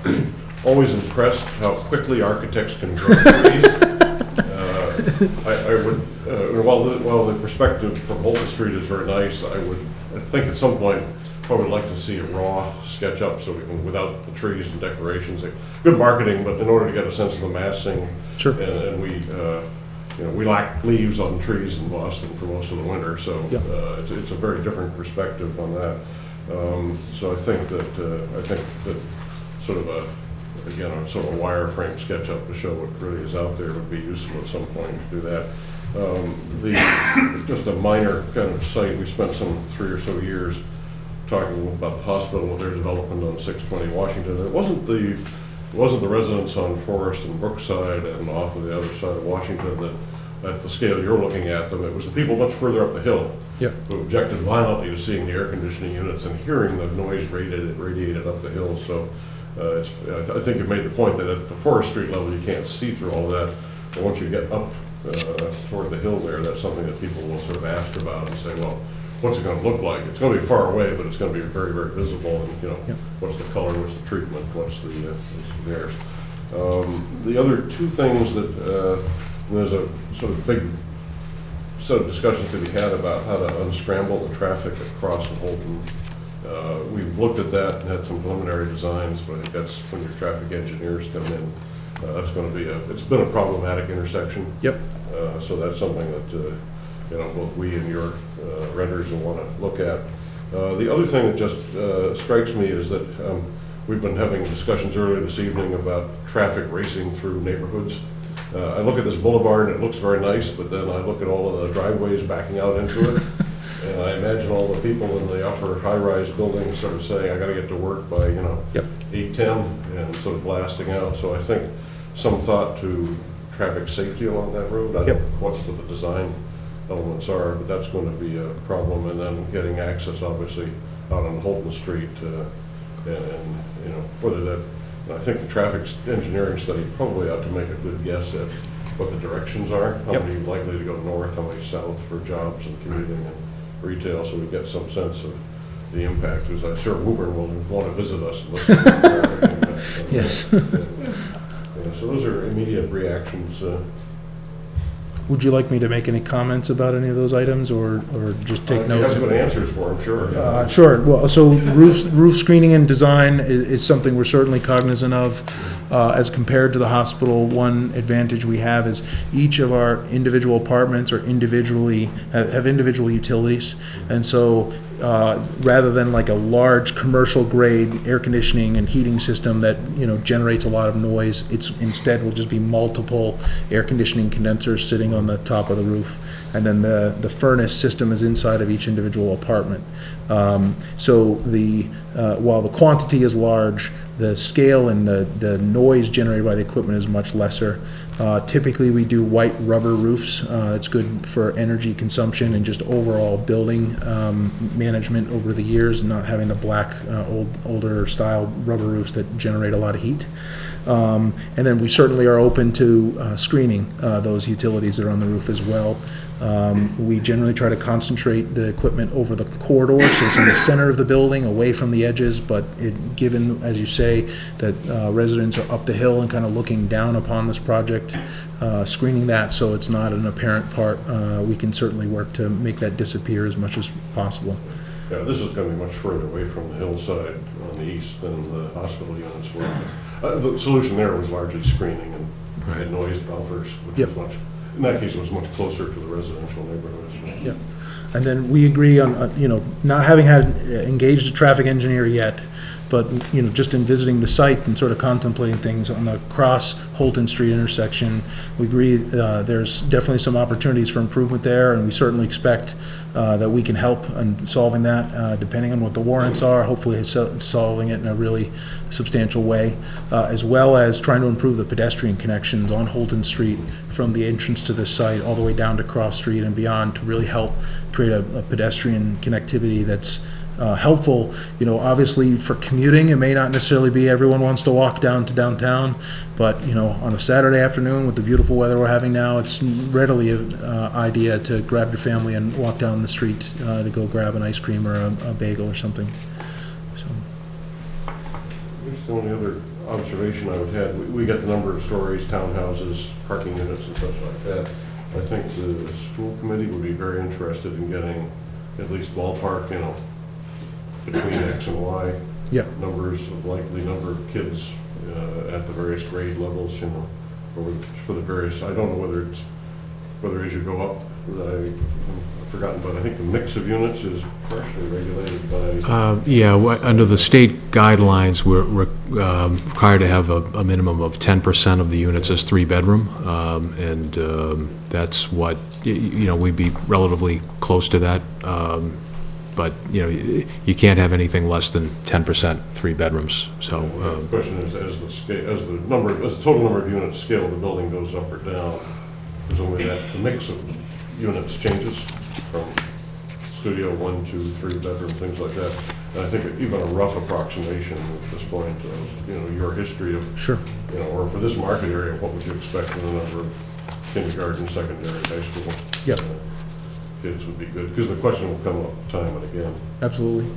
I'm always impressed how quickly architects can grow trees. I would, while the perspective from Holton Street is very nice, I think at some point I would like to see a raw sketch up, so we can, without the trees and decorations, good marketing, but in order to get a sense of the massing. Sure. And we we lack leaves on trees in Boston for most of the winter, so Yep. it's a very different perspective on that. So I think that sort of a sort of a wireframe sketch up to show what really is out there would be useful at some point to do that. Just a minor kind of site, we spent some 3 or so years talking about the hospital and their development on 620 Washington. It wasn't the residents on Forest and Brookside and off of the other side of Washington that, at the scale you're looking at them, it was the people much further up the hill who objected violently to seeing the air conditioning units and hearing the noise radiated up the hill. So I think you made the point that at the Forest Street level you can't see through all that, but once you get up toward the hill there, that's something that people will sort of ask about and say, well, what's it going to look like? It's going to be far away, but it's going to be very, very visible. And what's the color? What's the treatment? What's the theirs? The other two things that there's a sort of big set of discussions to be had about how to unscramble the traffic across Holton. We've looked at that and had some preliminary designs, but I think that's when your traffic engineers come in. That's going to be it's been a problematic intersection. Yep. So that's something that both we and your renters will want to look at. The other thing that just strikes me is that we've been having discussions earlier this evening about traffic racing through neighborhoods. I look at this boulevard and it looks very nice, but then I look at all of the driveways backing out into it, and I imagine all the people in the upper high-rise buildings sort of saying, I got to get to work by 8:10, and sort of blasting out. So I think some thought to traffic safety along that road. I don't know what the design elements are, but that's going to be a problem. And then getting access, obviously, out on Holton Street, and whether that. I think the traffic engineering study probably ought to make a good guess at what the directions are. How many likely to go north, how many south for jobs and commuting and retail, so we get some sense of the impact. Because I'm sure Woburn will want to visit us and listen to the traffic impact. Yes. So those are immediate reactions. Would you like me to make any comments about any of those items, or just take notes? You have good answers for them, sure. Sure. Well, so roof screening and design is something we're certainly cognizant of. As compared to the hospital, one advantage we have is each of our individual apartments are have individual utilities, and so rather than like a large commercial grade air conditioning and heating system that generates a lot of noise, it's instead will just be multiple air conditioning condensers sitting on the top of the roof, and then the furnace system is inside of each individual apartment. So while the quantity is large, the scale and the noise generated by the equipment is much lesser. Typically, we do white rubber roofs. It's good for energy consumption and just overall building management over the years, not having the black, older style rubber roofs that generate a lot of heat. And then we certainly are open to screening those utilities that are on the roof as well. We generally try to concentrate the equipment over the corridor, so it's in the center of the building, away from the edges, but given, as you say, that residents are up the hill and kind of looking down upon this project, screening that so it's not an apparent part, we can certainly work to make that disappear as much as possible. Yeah, this is going to be much further away from the hillside on the east than the hospital units were. The solution there was largely screening and noise buffers, which was much, in that case, it was much closer to the residential neighborhoods. Yeah, and then we agree on, not having engaged a traffic engineer yet, but, just in visiting the site and sort of contemplating things on the cross Holton Street intersection, we agree there's definitely some opportunities for improvement there, and we certainly expect that we can help in solving that, depending on what the warrants are, hopefully solving it in a really substantial way, as well as trying to improve the pedestrian connections on Holton Street from the entrance to this site all the way down to Cross Street and beyond to really help create a pedestrian connectivity that's helpful. Obviously for commuting, it may not necessarily be everyone wants to walk down to downtown, but on a Saturday afternoon with the beautiful weather we're having now, it's readily an idea to grab your family and walk down the street to go grab an ice cream or a bagel or something. So. Here's the only other observation I would have. We get the number of stories, townhouses, parking units and such like that. I think the school committee would be very interested in getting at least ballpark, between X and Y, numbers of likely number of kids at the various grade levels, for the various, I don't know whether it's whether as you go up, I've forgotten, but I think the mix of units is partially regulated by. Yeah, under the state guidelines, we're required to have a minimum of 10% of the units as three-bedroom, and that's what, we'd be relatively close to that, but, you can't have anything less than 10% three bedrooms, so. The question is, as the total number of units scale, the building goes up or down, presumably that the mix of units changes from studio 1, 2, 3 bedroom, things like that. And I think even a rough approximation at this point of, your history of, Sure. Or for this market area, what would you expect in the number of kindergarten, secondary, high school Yep. Kids would be good, because the question will come up time and again. Absolutely.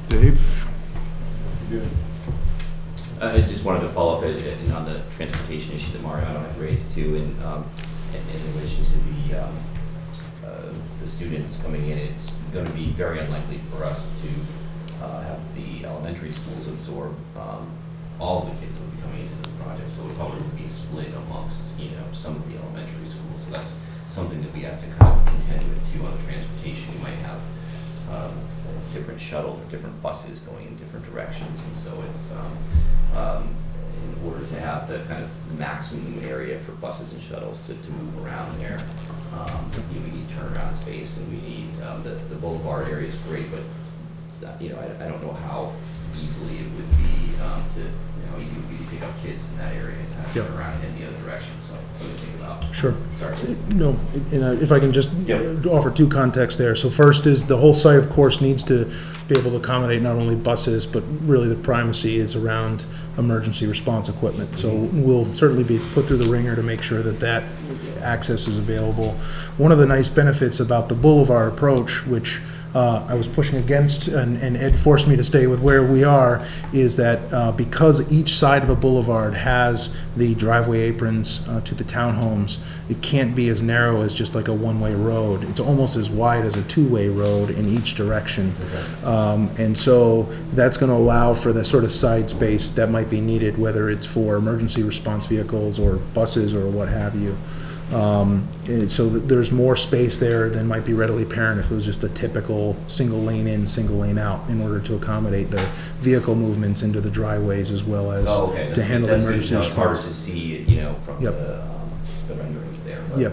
Dave? I just wanted to follow up on the transportation issue that Mariano had raised too, and in relation to the students coming in. It's going to be very unlikely for us to have the elementary schools absorb all of the kids that will be coming into the project, so it probably would be split amongst some of the elementary schools. So that's something that we have to kind of contend with too on the transportation. We might have different shuttle, different buses going in different directions, and so it's in order to have the kind of maximum area for buses and shuttles to move around there. We need turnaround space, and we need the boulevard area is great, but I don't know how easily it would be how easy it would be to pick up kids in that area and kind of turn around and head in the other direction. So something to think about. Sure. Sorry. No, and if I can just Yep. offer two contexts there. So first is the whole site, of course, needs to be able to accommodate not only buses, but really the primacy is around emergency response equipment. So we'll certainly be put through the ringer to make sure that that access is available. One of the nice benefits about the boulevard approach, which I was pushing against, and Ed forced me to stay with where we are, is that because each side of the boulevard has the driveway aprons to the townhomes, it can't be as narrow as just like a one-way road. It's almost as wide as a two-way road in each direction. And so that's going to allow for the sort of side space that might be needed, whether it's for emergency response vehicles or buses or what have you. And so there's more space there than might be readily apparent if it was just a typical single lane in, single lane out, in order to accommodate the vehicle movements into the driveways as well as to handle emergency response. It's harder to see, from the renderings there. But, Yep.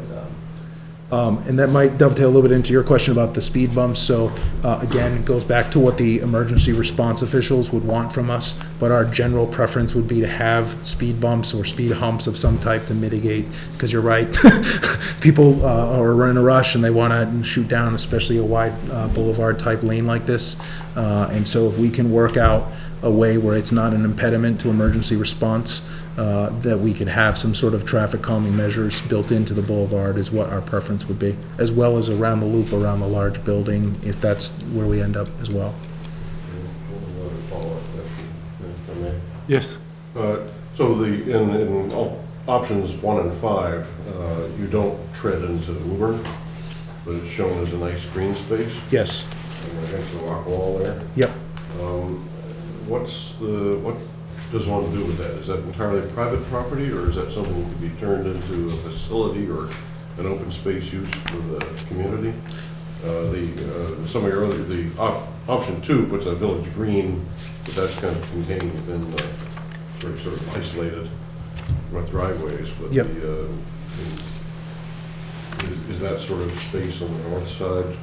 And that might dovetail a little bit into your question about the speed bumps. So again, it goes back to what the emergency response officials would want from us, but our general preference would be to have speed bumps or speed humps of some type to mitigate, because you're right, people are in a rush and they want to shoot down, especially a wide boulevard type lane like this. And so if we can work out a way where it's not an impediment to emergency response, that we could have some sort of traffic calming measures built into the boulevard is what our preference would be, as well as around the loop around the large building, if that's where we end up as well. Yes. So in options 1 and 5, you don't tread into Woburn, but it's shown as a nice green space. Yes. And against the rock wall there. Yep. What does one do with that? Is that entirely private property, or is that something that could be turned into a facility or an open space use for the community? Option 2 puts a village green, but that's kind of contained within the sort of isolated driveways. But yep. Is that sort of space on the north side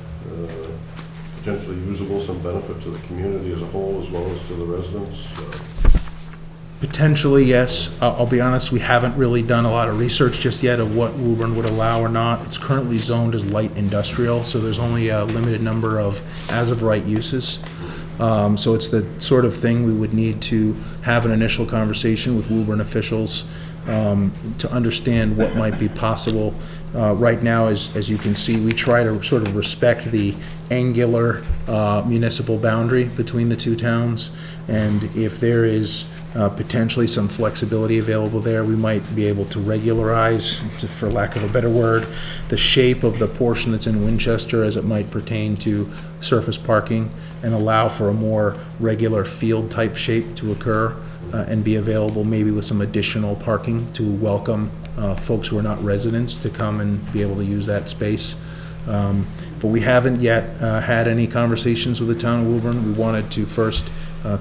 potentially usable, some benefit to the community as a whole as well as to the residents? Potentially, yes. I'll be honest, we haven't really done a lot of research just yet of what Woburn would allow or not. It's currently zoned as light industrial, so there's only a limited number of as-of-right uses. So it's the sort of thing we would need to have an initial conversation with Woburn officials to understand what might be possible. Right now, as you can see, we try to sort of respect the angular municipal boundary between the two towns, and if there is potentially some flexibility available there, we might be able to regularize, for lack of a better word, the shape of the portion that's in Winchester as it might pertain to surface parking, and allow for a more regular field type shape to occur and be available, maybe with some additional parking to welcome folks who are not residents to come and be able to use that space. But we haven't yet had any conversations with the town of Woburn. We wanted to first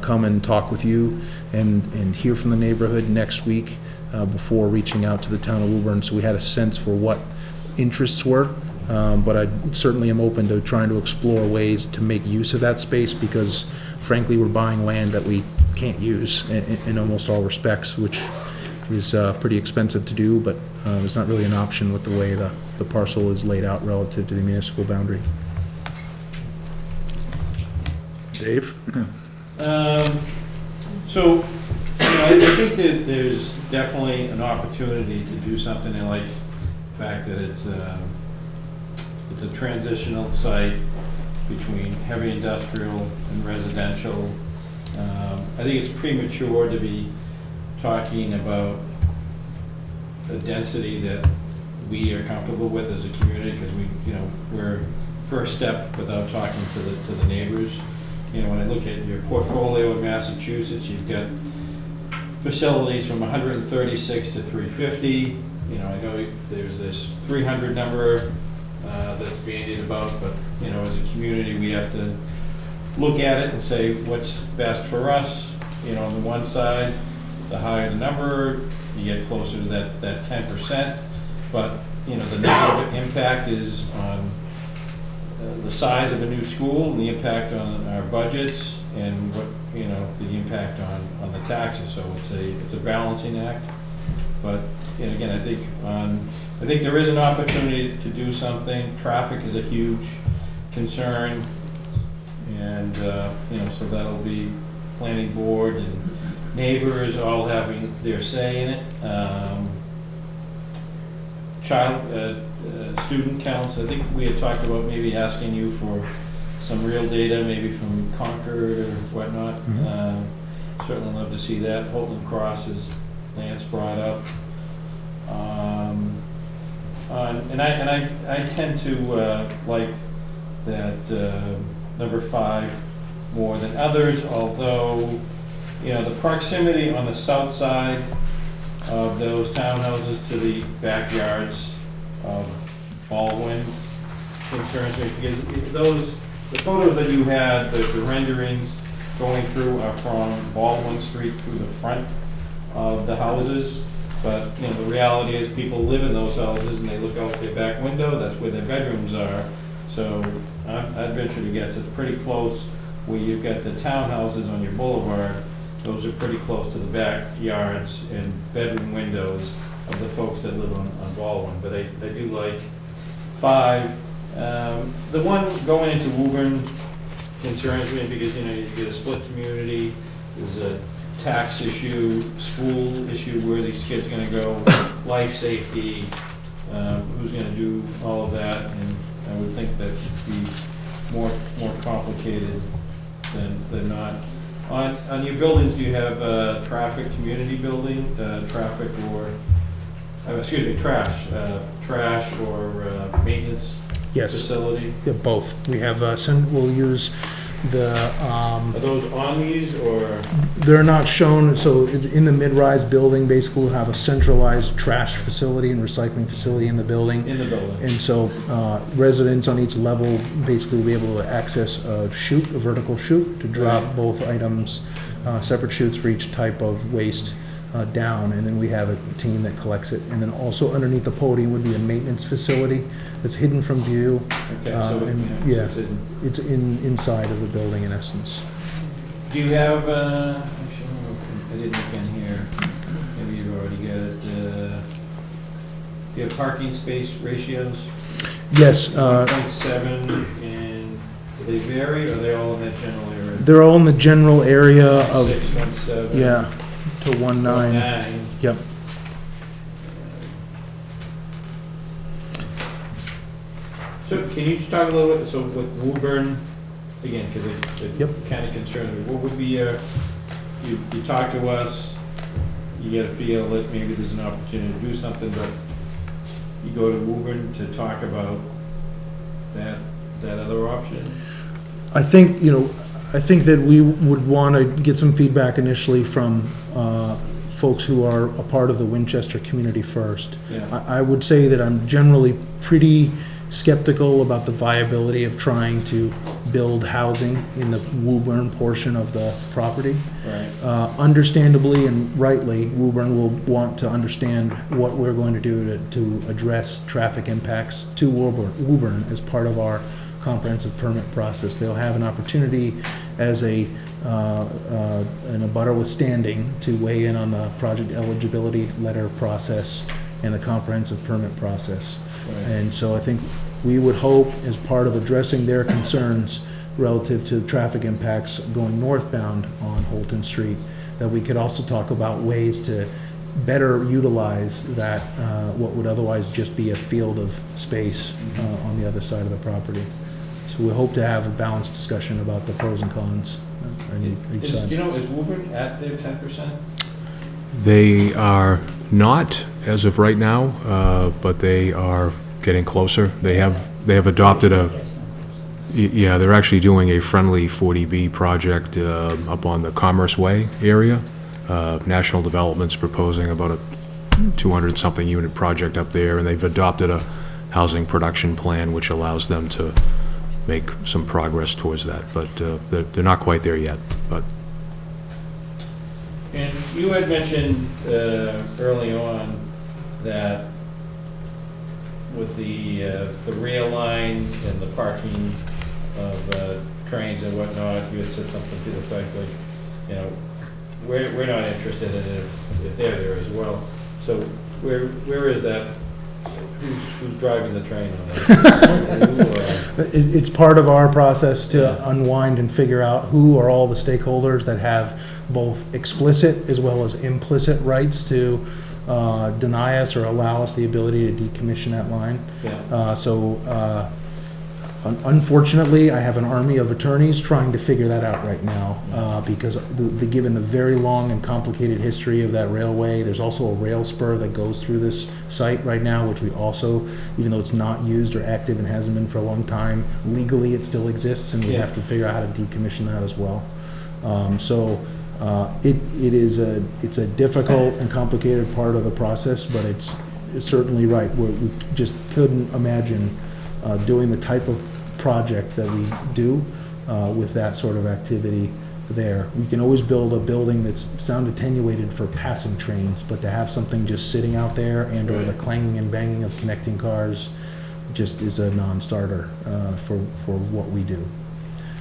come and talk with you and hear from the neighborhood next week before reaching out to the town of Woburn, so we had a sense for what interests were. But I certainly am open to trying to explore ways to make use of that space, because frankly, we're buying land that we can't use in almost all respects, which is pretty expensive to do, but it's not really an option with the way the parcel is laid out relative to the municipal boundary. Dave? So, I think that there's definitely an opportunity to do something. I like the fact that it's a transitional site between heavy industrial and residential. I think it's premature to be talking about the density that we are comfortable with as a community, because we're first step without talking to the neighbors. When I look at your portfolio in Massachusetts, you've got facilities from 136 to 350. I know there's this 300 number that's bandied about, but as a community, we have to look at it and say what's best for us. On the one side, the higher the number, you get closer to that 10%. But the negative impact is on the size of a new school and the impact on our budgets and what the impact on the taxes. So it's a balancing act. But again, I think there is an opportunity to do something. Traffic is a huge concern, and so that'll be planning board and neighbors all having their say in it. Student counts, I think we had talked about maybe asking you for some real data, maybe from Concord or whatnot. Certainly love to see that. Holton Cross, as Lance brought up. And I tend to like that number 5 more than others, although the proximity on the south side of those townhouses to the backyards of Baldwin concerns me, because the photos that you had, the renderings going through are from Baldwin Street through the front of the houses. But the reality is people live in those houses and they look out their back window, that's where their bedrooms are. So I'd venture to guess it's pretty close where you've got the townhouses on your boulevard. Those are pretty close to the backyards and bedroom windows of the folks that live on Baldwin. But I do like 5. The one going into Woburn concerns me because you get a split community. There's a tax issue, school issue, where these kids are going to go, life safety, who's going to do all of that, and I would think that would be more complicated than not. On your buildings, do you have traffic, community building, traffic or, trash or maintenance facility? Yeah, both. We have, we'll use the, Are those on these, or? they're not shown, so in the mid-rise building, basically we'll have a centralized trash facility and recycling facility in the building. In the building. And so residents on each level basically will be able to access a chute, a vertical chute, to drop both items, separate chutes for each type of waste down, and then we have a team that collects it. And then also underneath the podium would be a maintenance facility that's hidden from view. Okay, so it's inside of the building in essence. Do you have, actually, I didn't look in here, maybe you've already got it, do you have parking space ratios? Yes. 1.7, and do they vary, or are they all in that general area? They're all in the general area of 6.7. Yeah, to 1.9. Yep. So can you just talk a little bit, so with Woburn, again, because it kind of concerns me, what would be you talk to us, you get a feel that maybe there's an opportunity to do something, but you go to Woburn to talk about that other option? I think that we would want to get some feedback initially from folks who are a part of the Winchester community first. Yeah. I would say that I'm generally pretty skeptical about the viability of trying to build housing in the Woburn portion of the property. Right. Understandably and rightly, Woburn will want to understand what we're going to do to address traffic impacts to Woburn as part of our comprehensive permit process. They'll have an opportunity as an abutter withstanding to weigh in on the project eligibility letter process and the comprehensive permit process. Right. And so I think we would hope, as part of addressing their concerns relative to traffic impacts going northbound on Holton Street, that we could also talk about ways to better utilize that, what would otherwise just be a field of space on the other side of the property. So we hope to have a balanced discussion about the pros and cons on each side. Do you know, is Woburn at their 10%? They are not as of right now, but they are getting closer. They have adopted yeah, they're actually doing a friendly 40B project up on the Commerce Way area. National Development's proposing about a 200-something unit project up there, and they've adopted a housing production plan which allows them to make some progress towards that, but they're not quite there yet. But And you had mentioned early on that with the rail line and the parking of trains and whatnot, you had said something to the effect like, you know, we're not interested in it if they're there as well. So where is that? Who's driving the train on that? It's part of our process to unwind and figure out who are all the stakeholders that have both explicit as well as implicit rights to deny us or allow us the ability to decommission that line. Yeah. Unfortunately, I have an army of attorneys trying to figure that out right now because given the very long and complicated history of that railway, there's also a rail spur that goes through this site right now, which we also, even though it's not used or active and hasn't been for a long time, legally it still exists, and we have to figure out how to decommission that as well. It's a difficult and complicated part of the process, but it's certainly right. We just couldn't imagine doing the type of project that we do with that sort of activity there. We can always build a building that's sound attenuated for passing trains, but to have something just sitting out there and or the clanging and banging of connecting cars just is a non-starter for what we do.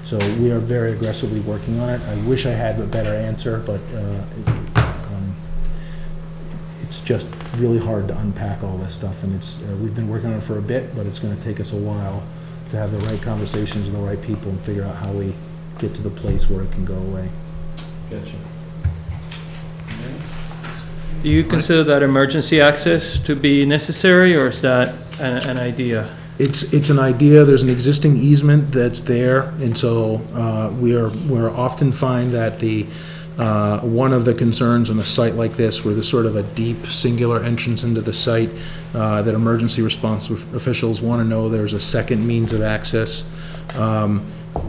So we are very aggressively working on it. I wish I had a better answer, but it's just really hard to unpack all this stuff, and we've been working on it for a bit, but it's going to take us a while to have the right conversations with the right people and figure out how we get to the place where it can go away. Gotcha. Do you consider that emergency access to be necessary, or is that an idea? It's an idea. There's an existing easement that's there, and so we're often find that one of the concerns on a site like this, where there's sort of a deep singular entrance into the site, that emergency response officials want to know there's a second means of access.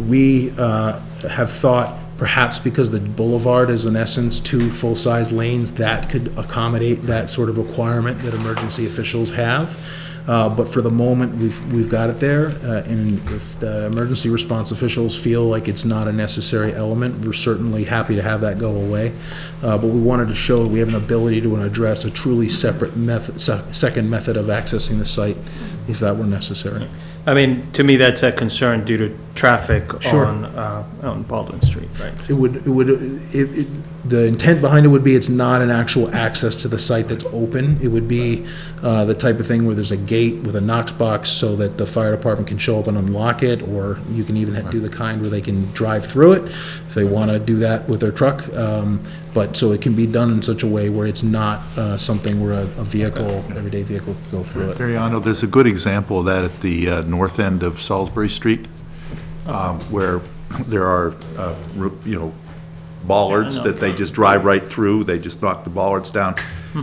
We have thought perhaps because the boulevard is in essence 2 full-size lanes, that could accommodate that sort of requirement that emergency officials have. But for the moment, we've got it there, and if the emergency response officials feel like it's not a necessary element, we're certainly happy to have that go away. But we wanted to show that we have an ability to address a truly separate method, second method of accessing the site, if that were necessary. I mean, to me, that's a concern due to traffic on Baldwin Street, right? The intent behind it would be it's not an actual access to the site that's open. It would be the type of thing where there's a gate with a Knox box so that the fire department can show up and unlock it, or you can even do the kind where they can drive through it if they want to do that with their truck. But so it can be done in such a way where it's not something where a vehicle, everyday vehicle, can go through it. Mariano, there's a good example of that at the north end of Salisbury Street, where there are, bollards that they just drive right through. They just knock the bollards down.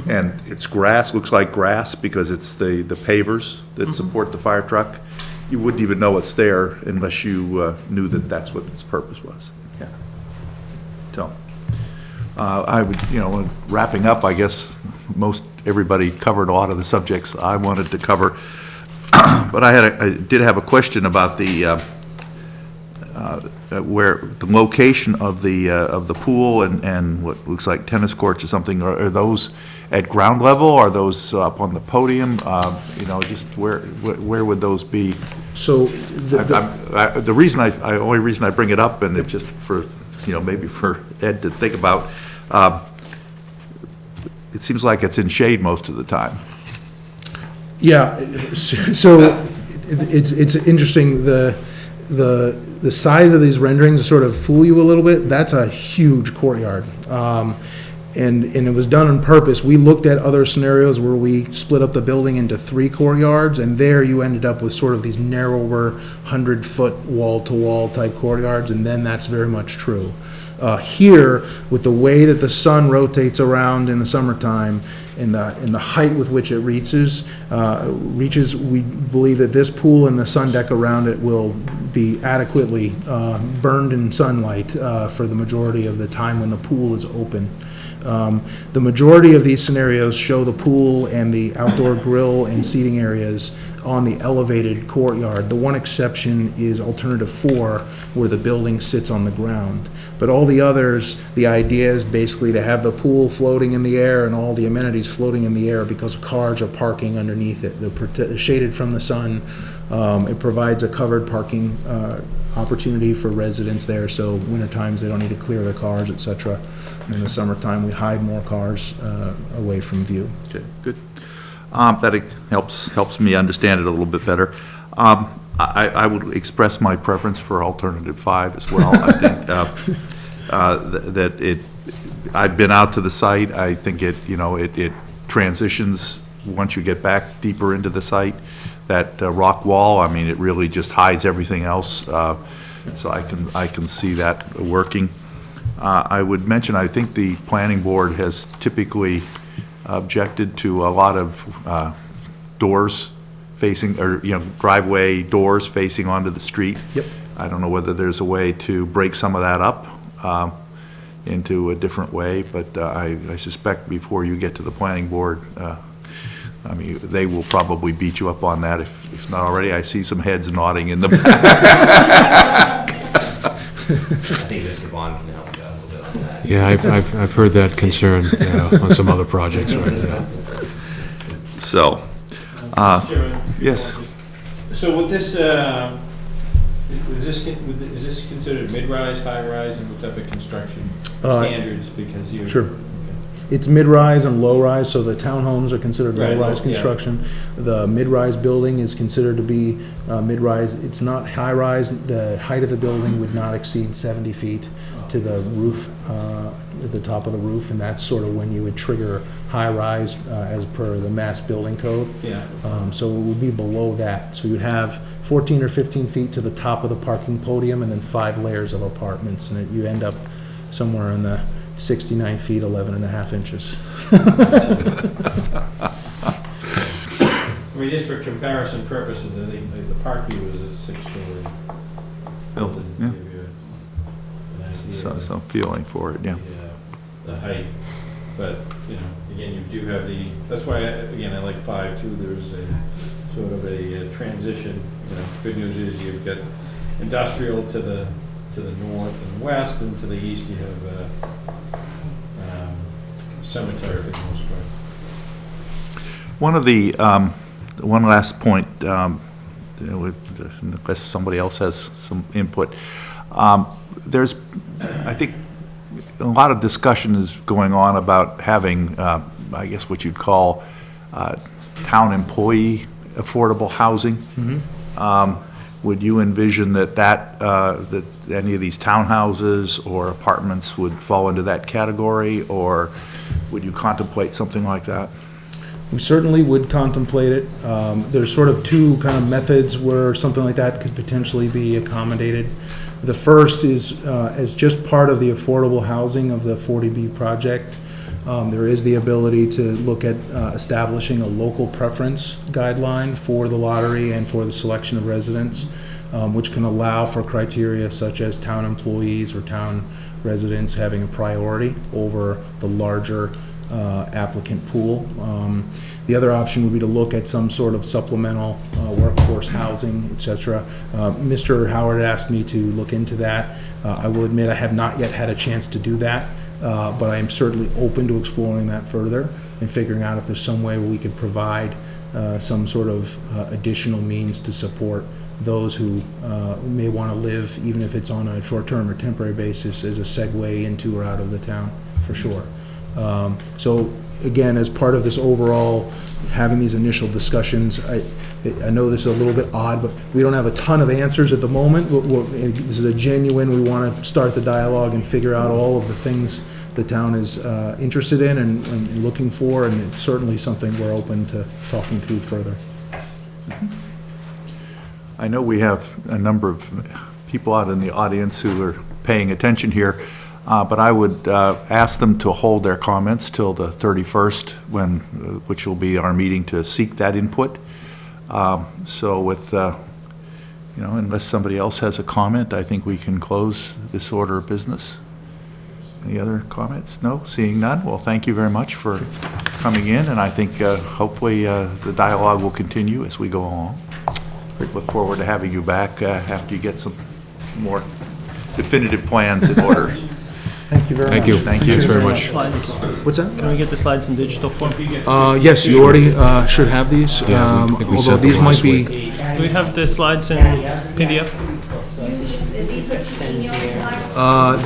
And it's grass, looks like grass because it's the pavers that support the fire truck. You wouldn't even know it's there unless you knew that that's what its purpose was. Yeah. So, I would, wrapping up, I guess most everybody covered a lot of the subjects I wanted to cover. But I did have a question about the where the location of the pool and what looks like tennis courts or something. Are those at ground level? Are those up on the podium? Just where would those be? So the reason only reason I bring it up, and it's just for maybe for Ed to think about. It seems like it's in shade most of the time. Yeah, so it's interesting, the size of these renderings sort of fool you a little bit. That's a huge courtyard. And it was done on purpose. We looked at other scenarios where we split up the building into 3 courtyards, and there you ended up with sort of these narrower 100-foot wall-to-wall type courtyards, and then that's very much true. Here, with the way that the sun rotates around in the summertime and the height with which it reaches, we believe that this pool and the sun deck around it will be adequately burned in sunlight for the majority of the time when the pool is open. The majority of these scenarios show the pool and the outdoor grill and seating areas on the elevated courtyard. The one exception is alternative 4, where the building sits on the ground. But all the others, the idea is basically to have the pool floating in the air and all the amenities floating in the air because cars are parking underneath it. They're shaded from the sun. It provides a covered parking opportunity for residents there, so winter times they don't need to clear their cars, etc. In the summertime, we hide more cars away from view. Okay, good. That helps me understand it a little bit better. I would express my preference for alternative 5 as well. I think I've been out to the site. I think it transitions once you get back deeper into the site. That rock wall, I mean, it really just hides everything else. So I can see that working. I would mention, I think the planning board has typically objected to a lot of doors facing, or driveway doors facing onto the street. Yep. I don't know whether there's a way to break some of that up into a different way, but I suspect before you get to the planning board, I mean, they will probably beat you up on that if not already. I see some heads nodding in the back. I think Mr. Vaughn can help you out a little bit on that. Yeah, I've heard that concern on some other projects, right? Yeah. So, yes. So with this, is this considered mid-rise, high-rise, and what type of construction standards? Because you sure. It's mid-rise and low-rise, so the townhomes are considered Right, low-rise yeah. construction. The mid-rise building is considered to be mid-rise. It's not high-rise. The height of the building would not exceed 70 feet to the roof, at the top of the roof, and that's sort of when you would trigger high-rise as per the Mass Building Code. Yeah. So it would be below that. So you'd have 14 or 15 feet to the top of the parking podium and then 5 layers of apartments, and you end up somewhere in the 69 feet, 11 and a half inches. I mean, just for comparison purposes, I think the parking was a 6-story building. to Yeah. give you an idea Some feeling for it, yeah. The height, but, again, you do have that's why, again, I like 5 too. There's a sort of a transition. Good news is you've got industrial to the north and west, and to the east you have cemetery for the most part. One of the, one last point, unless somebody else has some input, there's, I think, a lot of discussion is going on about having, I guess what you'd call town employee affordable housing. Mm-hmm. Would you envision that any of these townhouses or apartments would fall into that category, or would you contemplate something like that? We certainly would contemplate it. There's sort of 2 kind of methods where something like that could potentially be accommodated. The first is as just part of the affordable housing of the 40B project. There is the ability to look at establishing a local preference guideline for the lottery and for the selection of residents, which can allow for criteria such as town employees or town residents having a priority over the larger applicant pool. The other option would be to look at some sort of supplemental workforce housing, et cetera. Mr. Howard asked me to look into that. I will admit I have not yet had a chance to do that, but I am certainly open to exploring that further and figuring out if there's some way where we could provide some sort of additional means to support those who may want to live, even if it's on a short-term or temporary basis, as a segue into or out of the town, for sure. So again, as part of this overall, having these initial discussions, I know this is a little bit odd, but we don't have a ton of answers at the moment. This is a genuine, we want to start the dialogue and figure out all of the things the town is interested in and looking for, and it's certainly something we're open to talking through further. I know we have a number of people out in the audience who are paying attention here, but I would ask them to hold their comments till the 31st, which will be our meeting to seek that input. So with, unless somebody else has a comment, I think we can close this order of business. Any other comments? No? Seeing none? Well, thank you very much for coming in, and I think hopefully the dialogue will continue as we go along. We look forward to having you back after you get some more definitive plans in order. Thank you very much. Thank you. Thanks very much. What's that? Can we get the slides in digital form? Yes, you already should have these, although these might be... Do we have the slides in PDF?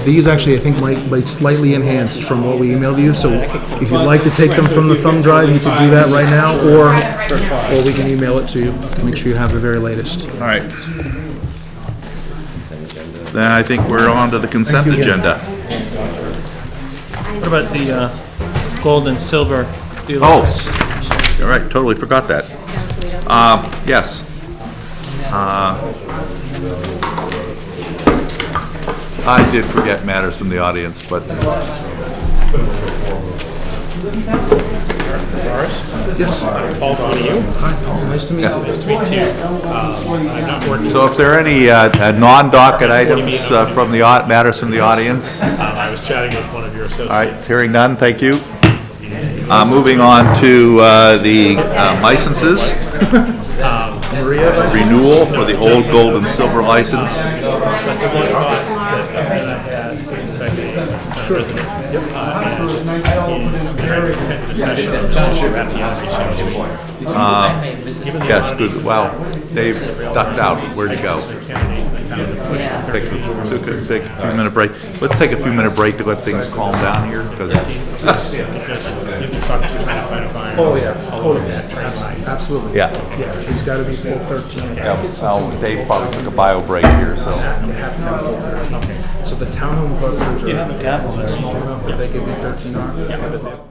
These actually, I think, might be slightly enhanced from what we emailed you, so if you'd like to take them from the thumb drive, you can do that right now, or we can email it to you. Make sure you have the very latest. All right. Then I think we're on to the consent agenda. What about the gold and silver? Oh, all right, totally forgot that. Yes. I did forget matters from the audience, but... Yes. Paul, on to you. Hi, Paul. Nice to meet you. Nice to meet you. I'm not working. So if there are any non-docket items from the matters from the audience? I was chatting with one of your associates. All right, hearing none, thank you. Moving on to the licenses. Renewal for the old gold and silver license. Sure. Yes, good. Wow, Dave ducked out. Where'd he go? Take a few minute break. Let's take a few minute break to let things calm down here, because. Oh, yeah, totally. Absolutely. Yeah. Yeah, it's got to be full 13. Yeah, well, Dave probably took a bio break here, so. You have to have full 13. So the townhome clusters are small enough that they could be 13R?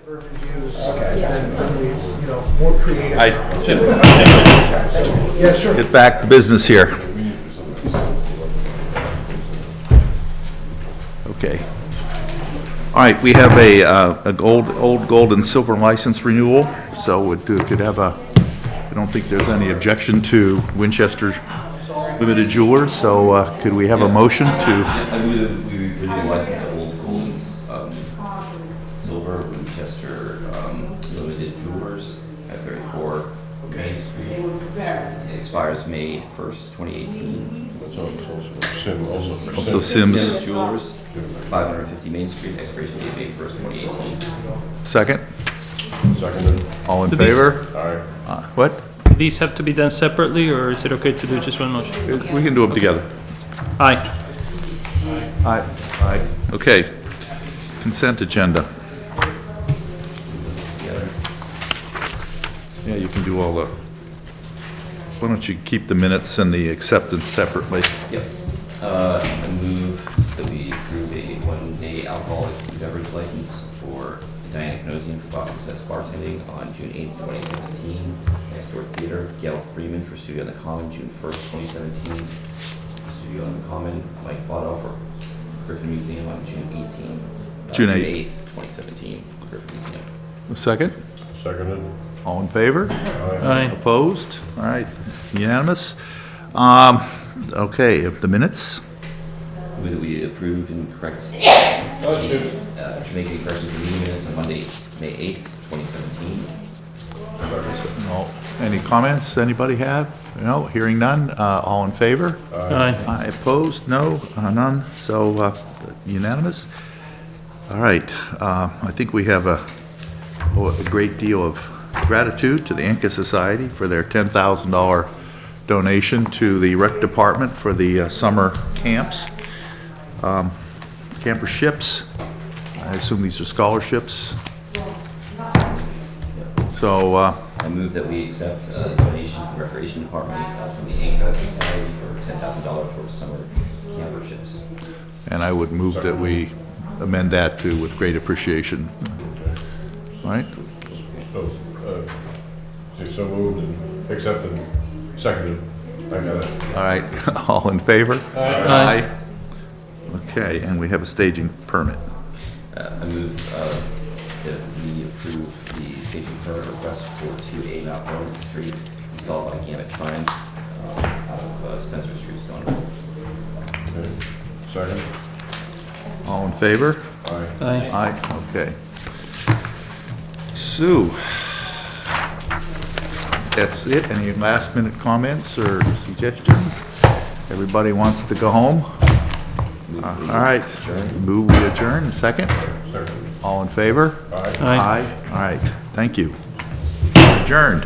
More creative. Yeah, sure. Get back to business here. Okay. All right, we have a old gold and silver license renewal, so we could have I don't think there's any objection to Winchester Limited Jewelers, so could we have a motion to? I move that we renew the license to Old Gold, Silver, Winchester, Limited Jewelers at 34 Main Street. It expires May 1st, 2018. Also Sims. Jewelers, 550 Main Street, expiration date May 1st, 2018. Second? Seconded. All in Do these- favor? Aye. What? Do these have to be done separately, or is it okay to do just one motion? We can do them together. Aye. Aye. Aye. Okay. Consent agenda. Yeah, you can do all the, why don't you keep the minutes and the acceptance separately? Yep. I move that we approve a one-day alcoholic beverage license for Diana Canosian for Boston Test bartending on June 8th, 2017. Next Door Theater, Gail Freeman for Studio on the Common, June 1st, 2017. Studio on the Common, Mike Bottoff for Griffin Museum on June 18th. June 8th, 2017, Griffin Museum. A second? Seconded. All in favor? Aye. Opposed? All right, unanimous. Okay, the minutes? Move that we approve and correct, make any corrections to the meeting minutes on Monday, May 8th, 2017. No. Any comments anybody have? No, hearing none. All in favor? Aye. Aye, opposed? No, none. So unanimous. All right, I think we have a great deal of gratitude to the Inca Society for their $10,000 donation to the rec department for the summer camps. Camperships, I assume these are scholarships. So, I move that we accept donations to the Recreation Department from the Inca Society for $10,000 towards summer camperships. and I would move that we amend that to with great appreciation. All right? So moved and accepted, seconded. I got it. All right, all in favor? Aye. Okay, and we have a staging permit. I move that we approve the staging permit request for 2A Mount Vernon Street, installed by Gamut Signs out of Spencer Street, Stonewall. Okay. Second. All in favor? Aye. Aye. Aye, okay. Sue, that's it. Any last minute comments or suggestions? Everybody wants to go home? All right, move we adjourn. Second? Second. All in favor? Aye. Aye. All right, thank you. Adjourned.